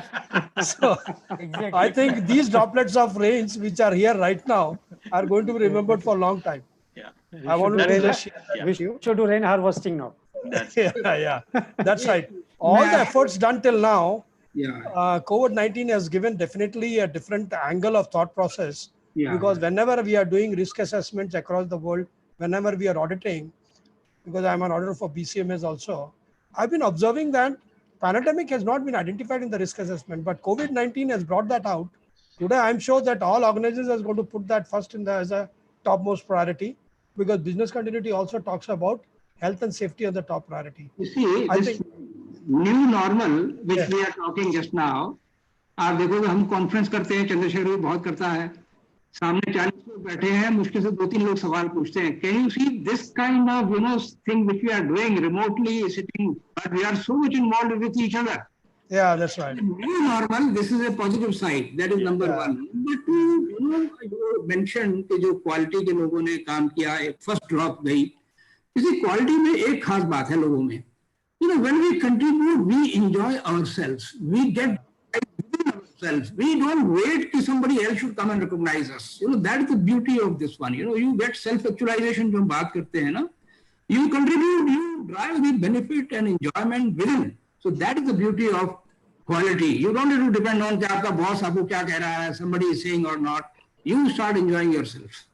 So exactly. I think these droplets of rains which are here right now are going to be remembered for a long time. Yeah. I want to just share that we should do rain harvesting now. Yeah, that's right. All the efforts done till now, COVID-19 has given definitely a different angle of thought process. Because whenever we are doing risk assessments across the world, whenever we are auditing, because I'm an auditor for BCMS also, I've been observing that pandemic has not been identified in the risk assessment, but COVID-19 has brought that out. Today, I'm sure that all organizations are going to put that first as a topmost priority, because business continuity also talks about health and safety as the top priority. You see, this new normal which we are talking just now, आप देखोगे हम conference करते हैं, चंद्रशेखर भी बहुत करता है, सामने 40 लोग बैठे हैं, मुश्किल से 2-3 लोग सवाल पूछते हैं. Can you see this kind of thing which we are doing remotely sitting, but we are so much involved with each other. Yeah, that's right. New normal, this is a positive side. That is number one. Number two, you mentioned कि जो quality के लोगों ने काम किया, एक first drop गई. इसी quality में एक खास बात है लोगों में. When we contribute, we enjoy ourselves. We get within ourselves. We don't wait till somebody else should come and recognize us. That is the beauty of this one. You get self-actualization जो हम बात करते हैं ना. You contribute, you drive the benefit and enjoyment within. So that is the beauty of quality. You don't need to depend on कि आपका boss आपको क्या कह रहा है, somebody is saying or not. You start enjoying yourself.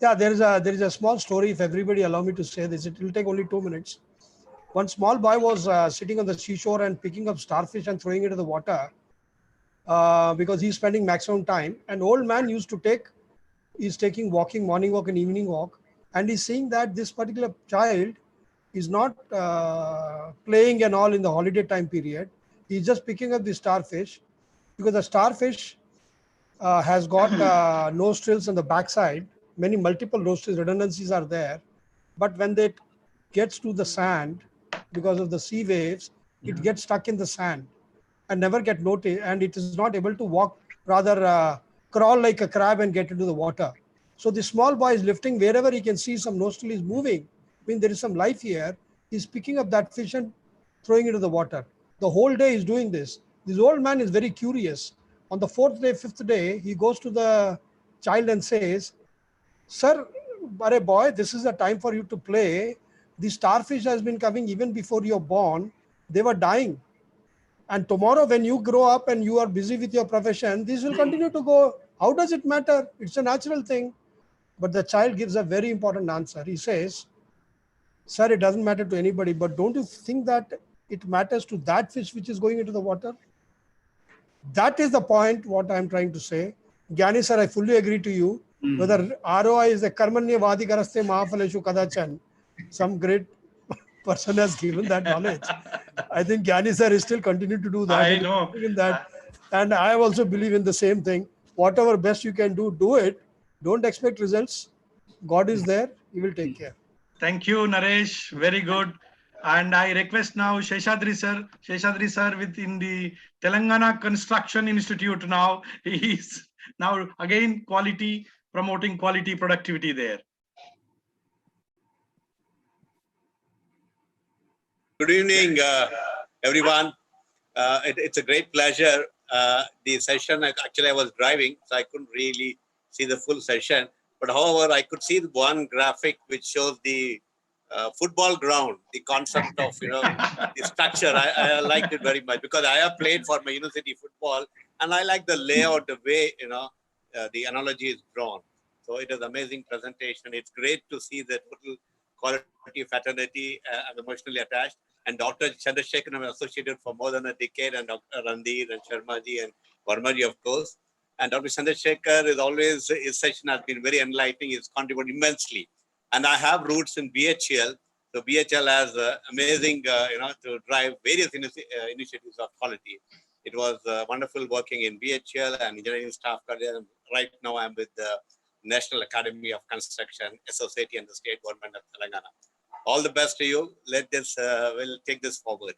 Yeah, there is a small story. If everybody allow me to say this, it will take only 2 minutes. One small boy was sitting on the seashore and picking up starfish and throwing it into the water because he's spending maximum time. An old man is taking morning walk and evening walk, and he's seeing that this particular child is not playing and all in the holiday time period. He's just picking up the starfish because the starfish has got nostrils on the backside. Multiple nostrils, redundancies are there. But when it gets to the sand, because of the sea waves, it gets stuck in the sand and never get noticed, and it is not able to walk, rather crawl like a crab and get into the water. So the small boy is lifting wherever he can see some nostril is moving. I mean, there is some life here. He's picking up that fish and throwing it into the water. The whole day he's doing this. This old man is very curious. On the 4th day, 5th day, he goes to the child and says, "Sir, boy, this is the time for you to play. The starfish has been coming even before you're born. They were dying. And tomorrow when you grow up and you are busy with your profession, this will continue to go. How does it matter? It's a natural thing. But the child gives a very important answer. He says, sir, it doesn't matter to anybody, but don't you think that it matters to that fish which is going into the water? That is the point what I'm trying to say. Gyani sir, I fully agree to you. Whether ROI is a karmanya vadi karaste mahaphaleshu kadachan, some great person has given that knowledge. I think Gyani sir is still continuing to do that. I know. In that. And I also believe in the same thing. Whatever best you can do, do it. Don't expect results. God is there. He will take care. Thank you, Naresh. Very good. And I request now Sheshadri sir within the Telangana Construction Institute now. He is now again promoting quality productivity there. Good evening, everyone. It's a great pleasure. The session, actually I was driving, so I couldn't really see the full session. But however, I could see one graphic which shows the football ground, the concept of, the structure. I liked it very much because I have played for my university football and I like the layout, the way, the analogy is drawn. So it is amazing presentation. It's great to see the total quality fraternity and emotionally attached. And Dr. Chandrasekhar, I'm associated for more than a decade, and Dr. Randir and Sharmaji and Varmaji, of course. And Dr. Chandrasekhar is always, his session has been very enlightening. He's contributed immensely. And I have roots in BHL. So BHL has amazing, to drive various initiatives of quality. It was wonderful working in BHL and engineering staff career. Right now I'm with the National Academy of Construction Associate and the state government of Telangana. All the best to you. We'll take this forward.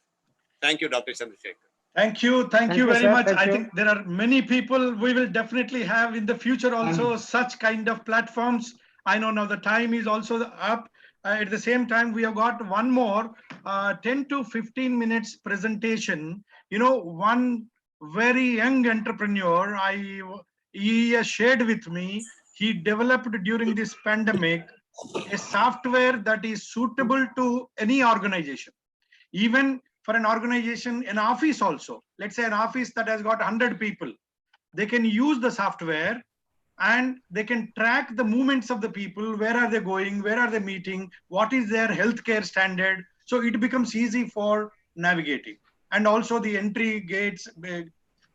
Thank you, Dr. Chandrasekhar. Thank you very much. I think there are many people we will definitely have in the future also such kind of platforms. I know now the time is also up. At the same time, we have got one more 10 to 15 minutes presentation. One very young entrepreneur, he has shared with me, he developed during this pandemic a software that is suitable to any organization. Even for an organization, an office also, let's say an office that has got 100 people, they can use the software and they can track the movements of the people. Where are they going? Where are they meeting? What is their healthcare standard? So it becomes easy for navigating. And also the entry gates.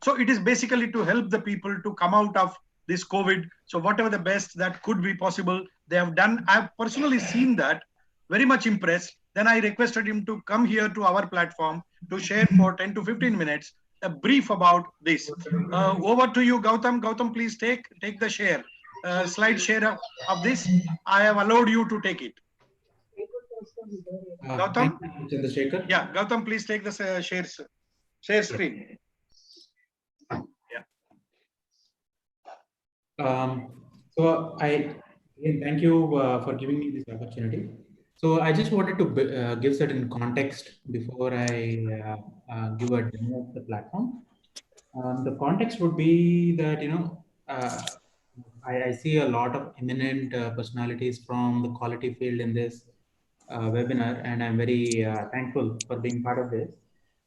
So it is basically to help the people to come out of this COVID. So whatever the best that could be possible, they have done. I've personally seen that, very much impressed. Then I requested him to come here to our platform to share for 10 to 15 minutes a brief about this. Over to you, Gautam. Gautam, please take the share, slide share of this. I have allowed you to take it. Gautam? Chandrasekhar. Yeah, Gautam, please take the share screen. So thank you for giving me this opportunity. So I just wanted to give certain context before I give a demo of the platform. The context would be that, I see a lot of eminent personalities from the quality field in this webinar, and I'm very thankful for being part of this.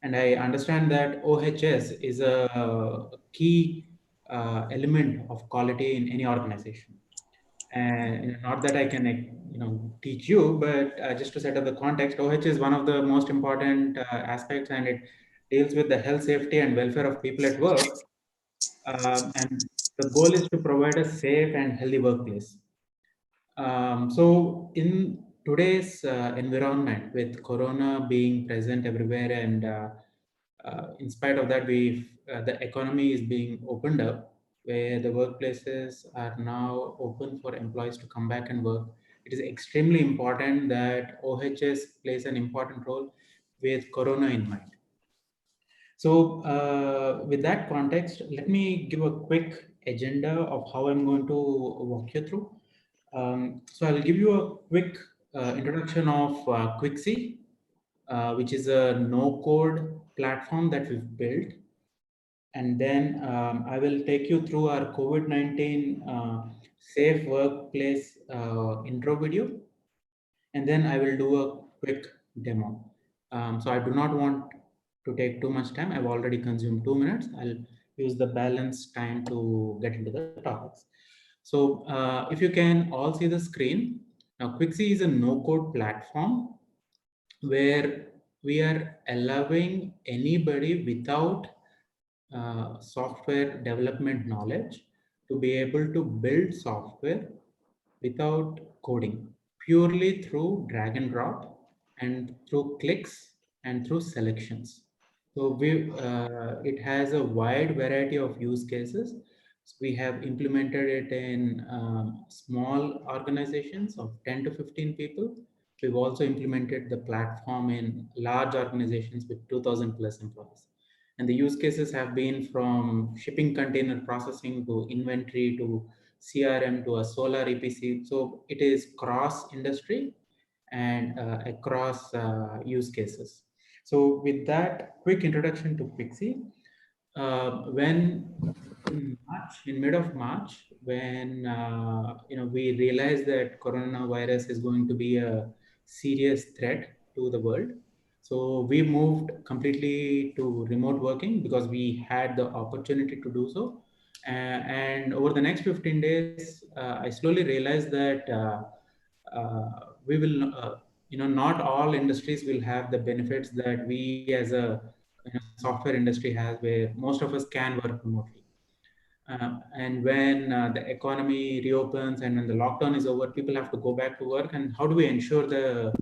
And I understand that OHS is a key element of quality in any organization. And not that I can, teach you, but just to set up the context, OH is one of the most important aspects, and it deals with the health, safety, and welfare of people at work. And the goal is to provide a safe and healthy workplace. So in today's environment, with Corona being present everywhere, and in spite of that, the economy is being opened up, where the workplaces are now open for employees to come back and work. It is extremely important that OHS plays an important role with Corona in mind. So with that context, let me give a quick agenda of how I'm going to walk you through. So I'll give you a quick introduction of Quixi, which is a no-code platform that we've built. And then I will take you through our COVID-19 safe workplace intro video. And then I will do a quick demo. So I do not want to take too much time. I've already consumed 2 minutes. I'll use the balance time to get into the topics. So if you can all see the screen, now Quixi is a no-code platform where we are allowing anybody without software development knowledge to be able to build software without coding, purely through drag and drop and through clicks and through selections. So it has a wide variety of use cases. So we have implemented it in small organizations of 10 to 15 people. We've also implemented the platform in large organizations with 2,000 plus employees. And the use cases have been from shipping container processing to inventory to CRM to a solar EPC. So it is cross industry and across use cases. So with that quick introduction to Quixi, when in mid of March, when we realized that coronavirus is going to be a serious threat to the world, so we moved completely to remote working because we had the opportunity to do so. And over the next 15 days, I slowly realized that we will, not all industries will have the benefits that we as a software industry has, where most of us can work remotely. And when the economy reopens and when the lockdown is over, people have to go back to work. And how do we ensure that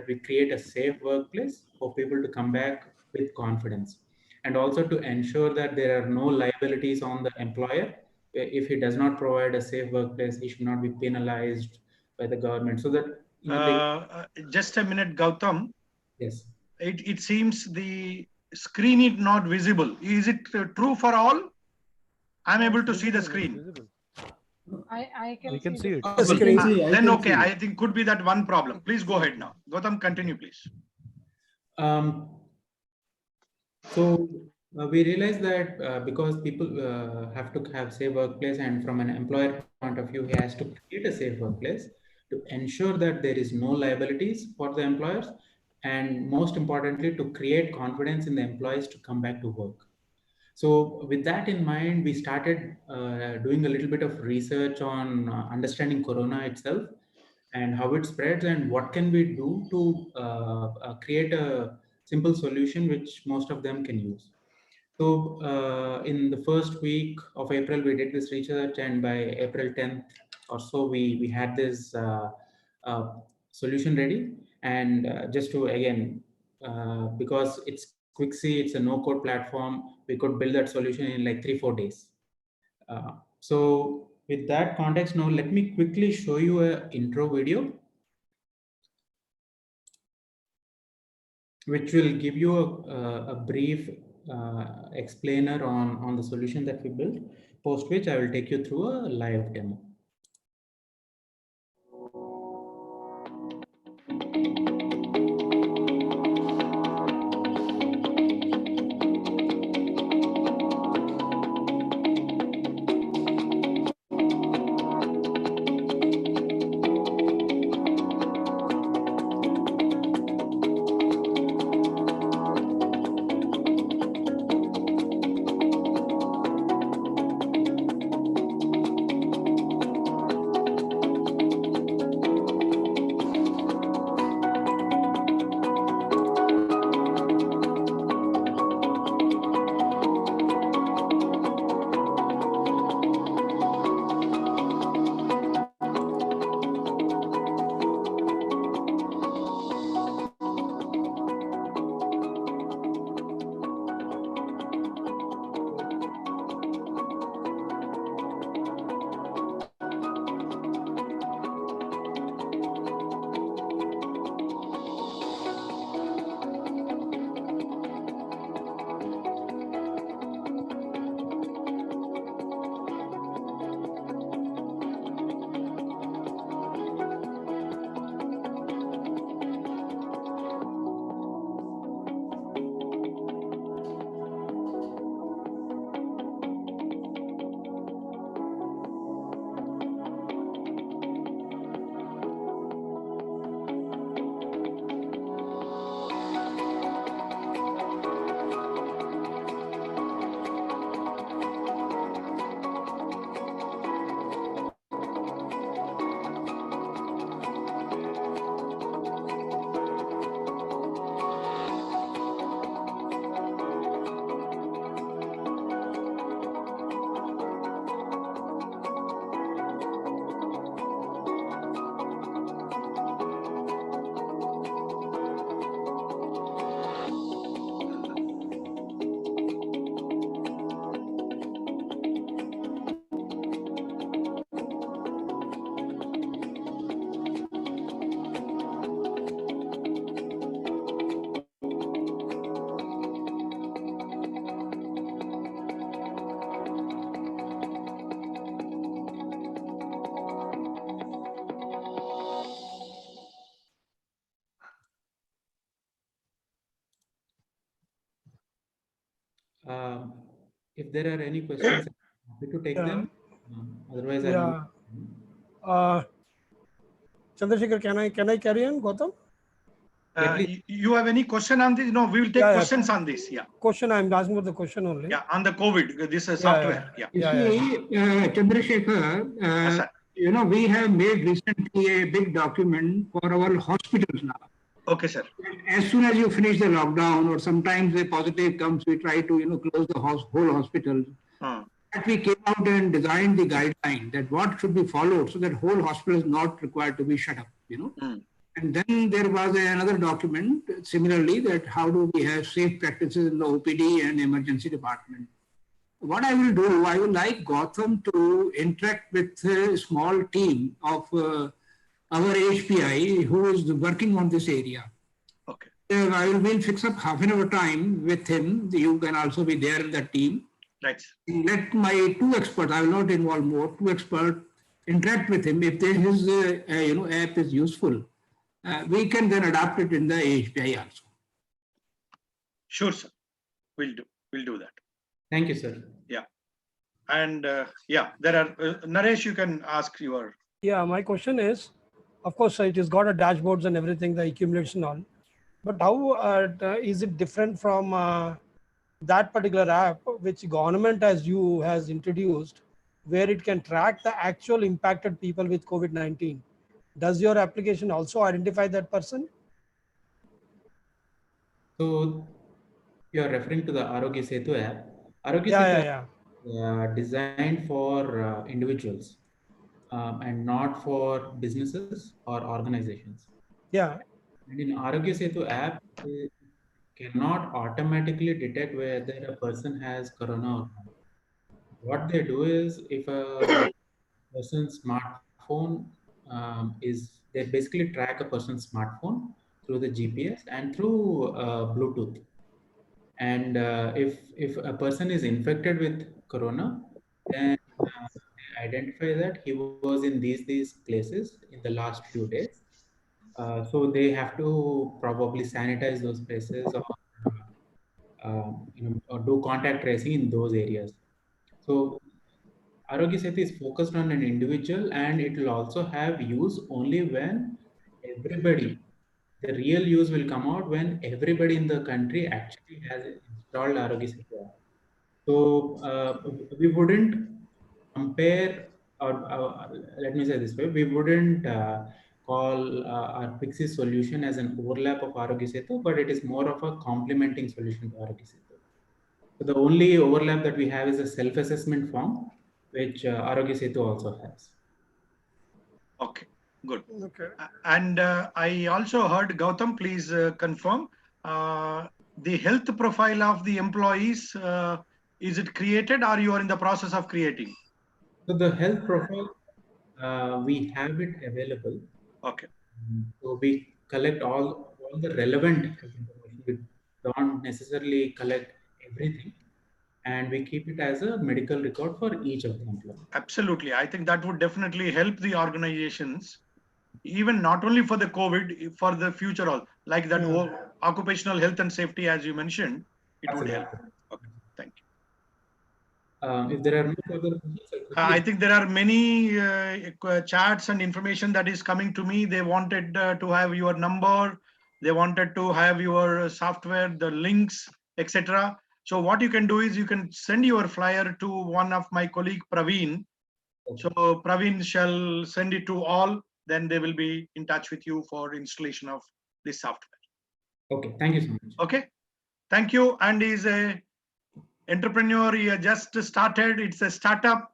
we create a safe workplace for people to come back with confidence, and also to ensure that there are no liabilities on the employer. If he does not provide a safe workplace, he should not be penalized by the government. So that just a minute, Gautam. Yes. It seems the screen is not visible. Is it true for all? I'm able to see the screen. I can, we can see it. Then okay, I think could be that one problem. Please go ahead now. Gautam, continue, please. So we realized that because people have to have safe workplace, and from an employer point of view, he has to create a safe workplace to ensure that there is no liabilities for the employers, and most importantly, to create confidence in the employees to come back to work. So with that in mind, we started doing a little bit of research on understanding Corona itself and how it spreads, and what can we do to create a simple solution which most of them can use. So in the first week of April, we did this research, and by April 10th or so, we had this solution ready. And just to, again, because it's Quixi, it's a no-code platform, we could build that solution in like 3-4 days. So with that context, now let me quickly show you an intro video, which will give you a brief explainer on the solution that we built, post which I will take you through a live demo. If there are any questions, I'm happy to take them. Otherwise, I'll move. Chandrasekhar, can I carry on, Gautam? You have any question on this? No, we will take questions on this. Yeah. Question, I'm asking for the question only. Yeah, on the COVID, this software. Yeah. You see, Chandrasekhar, you know, we have made recently a big document for our hospitals now. Okay, sir. As soon as you finish the lockdown, or sometimes a positive comes, we try to, you know, close the whole hospital. That we came out and designed the guideline that what should be followed so that whole hospital is not required to be shut up, you know. And then there was another document similarly that how do we have safe practices in the OPD and emergency department. What I will do, I will like Gautam to interact with a small team of our HPI who is working on this area. Okay. I will fix up half an hour time with him. You can also be there in the team. Right. Let my two experts, I will not involve more, two experts interact with him. If his you know, app is useful, we can then adapt it in the HPI also. Sure, sir. We'll do that. Thank you, sir. Yeah. And yeah, there are, Naresh, you can ask your. Yeah, my question is, of course, it has got a dashboards and everything, the accumulation on, but how is it different from that particular app which government has introduced, where it can track the actual impacted people with COVID-19? Does your application also identify that person? So you're referring to the Arogya Setu app. Arogya Setu app is designed for individuals and not for businesses or organizations. Yeah. And in Arogya Setu app, it cannot automatically detect whether a person has corona or not. What they do is, if a person's smartphone they basically track a person's smartphone through the GPS and through Bluetooth. And if a person is infected with corona, then they identify that he was in these places in the last few days. So they have to probably sanitize those places or or do contact tracing in those areas. So Arogya Setu is focused on an individual, and it will also have use only when everybody, the real use will come out when everybody in the country actually has installed Arogya Setu app. So we wouldn't compare, or let me say this way, we wouldn't call our Pixie solution as an overlap of Arogya Setu, but it is more of a complementing solution to Arogya Setu. So the only overlap that we have is a self-assessment form, which Arogya Setu also has. Okay, good. Okay. And I also heard, Gautam, please confirm, the health profile of the employees, is it created or you are in the process of creating? So the health profile, we have it available. Okay. So we collect all the relevant health information. We don't necessarily collect everything, and we keep it as a medical record for each of the employees. Absolutely. I think that would definitely help the organizations, even not only for the COVID, for the future, all like that occupational health and safety, as you mentioned, it would help. Okay, thank you. If there are no further questions, I think there are many chats and information that is coming to me. They wanted to have your number, they wanted to have your software, the links, etc. So what you can do is you can send your flyer to one of my colleague Praveen. So Praveen shall send it to all. Then they will be in touch with you for installation of this software. Okay, thank you so much. Okay, thank you. And he's a entrepreneur. He just started. It's a startup.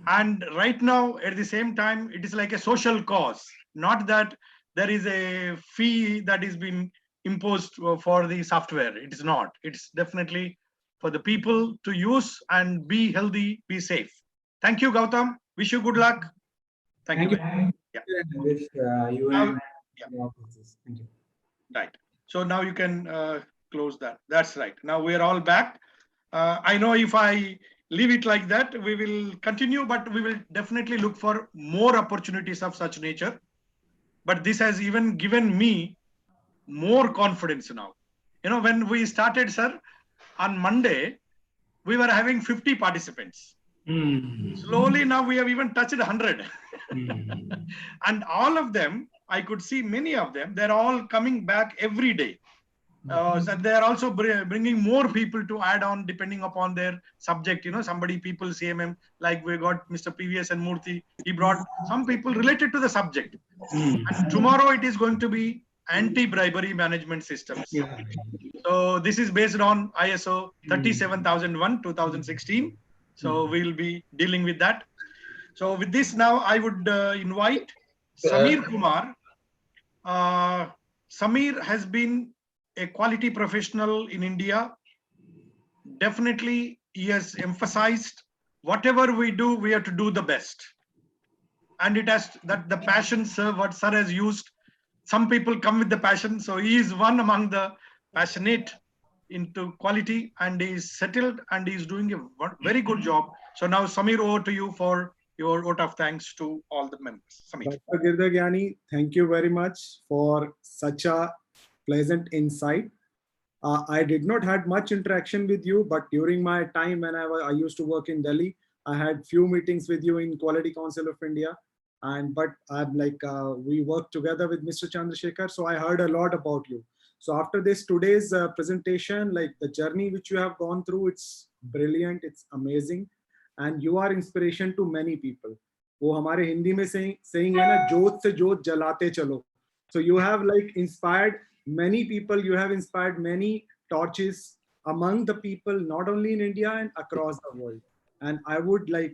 And right now, at the same time, it is like a social cause. Not that there is a fee that is being imposed for the software. It is not. It's definitely for the people to use and be healthy, be safe. Thank you, Gautam. Wish you good luck. Thank you. Yeah. Wish you and thank you. Right. So now you can close that. That's right. Now we are all back. I know if I leave it like that, we will continue, but we will definitely look for more opportunities of such nature. But this has even given me more confidence now. You know, when we started, sir, on Monday, we were having 50 participants. Slowly now we have even touched 100. And all of them, I could see many of them, they're all coming back every day. So they are also bringing more people to add on depending upon their subject. You know, people CMM, like we got Mr. PVS and Murthy, he brought some people related to the subject. And tomorrow it is going to be anti-bribery management systems. So this is based on ISO 37001 2016. So we'll be dealing with that. So with this now I would invite Samir Kumar. Samir has been a quality professional in India. Definitely he has emphasized whatever we do, we have to do the best. And it has that the passion, sir, what sir has used, some people come with the passion. So he is one among the passionate into quality, and he is settled and he is doing a very good job. So now Samir, over to you for your vote of thanks to all the members. Samir. Dr. Girdhar Gyani, thank you very much for such a pleasant insight. I did not had much interaction with you, but during my time when I used to work in Delhi, I had few meetings with you in Quality Council of India. But I'm like, we worked together with Mr. Chandrasekhar, so I heard a lot about you. So after today's presentation, like the journey which you have gone through, it's brilliant, it's amazing, and you are inspiration to many people. वो हमारे हिंदी में saying है ना, जोत से जोत जलाते चलो. So you have like inspired many people, you have inspired many torches among the people, not only in India and across the world. And I would like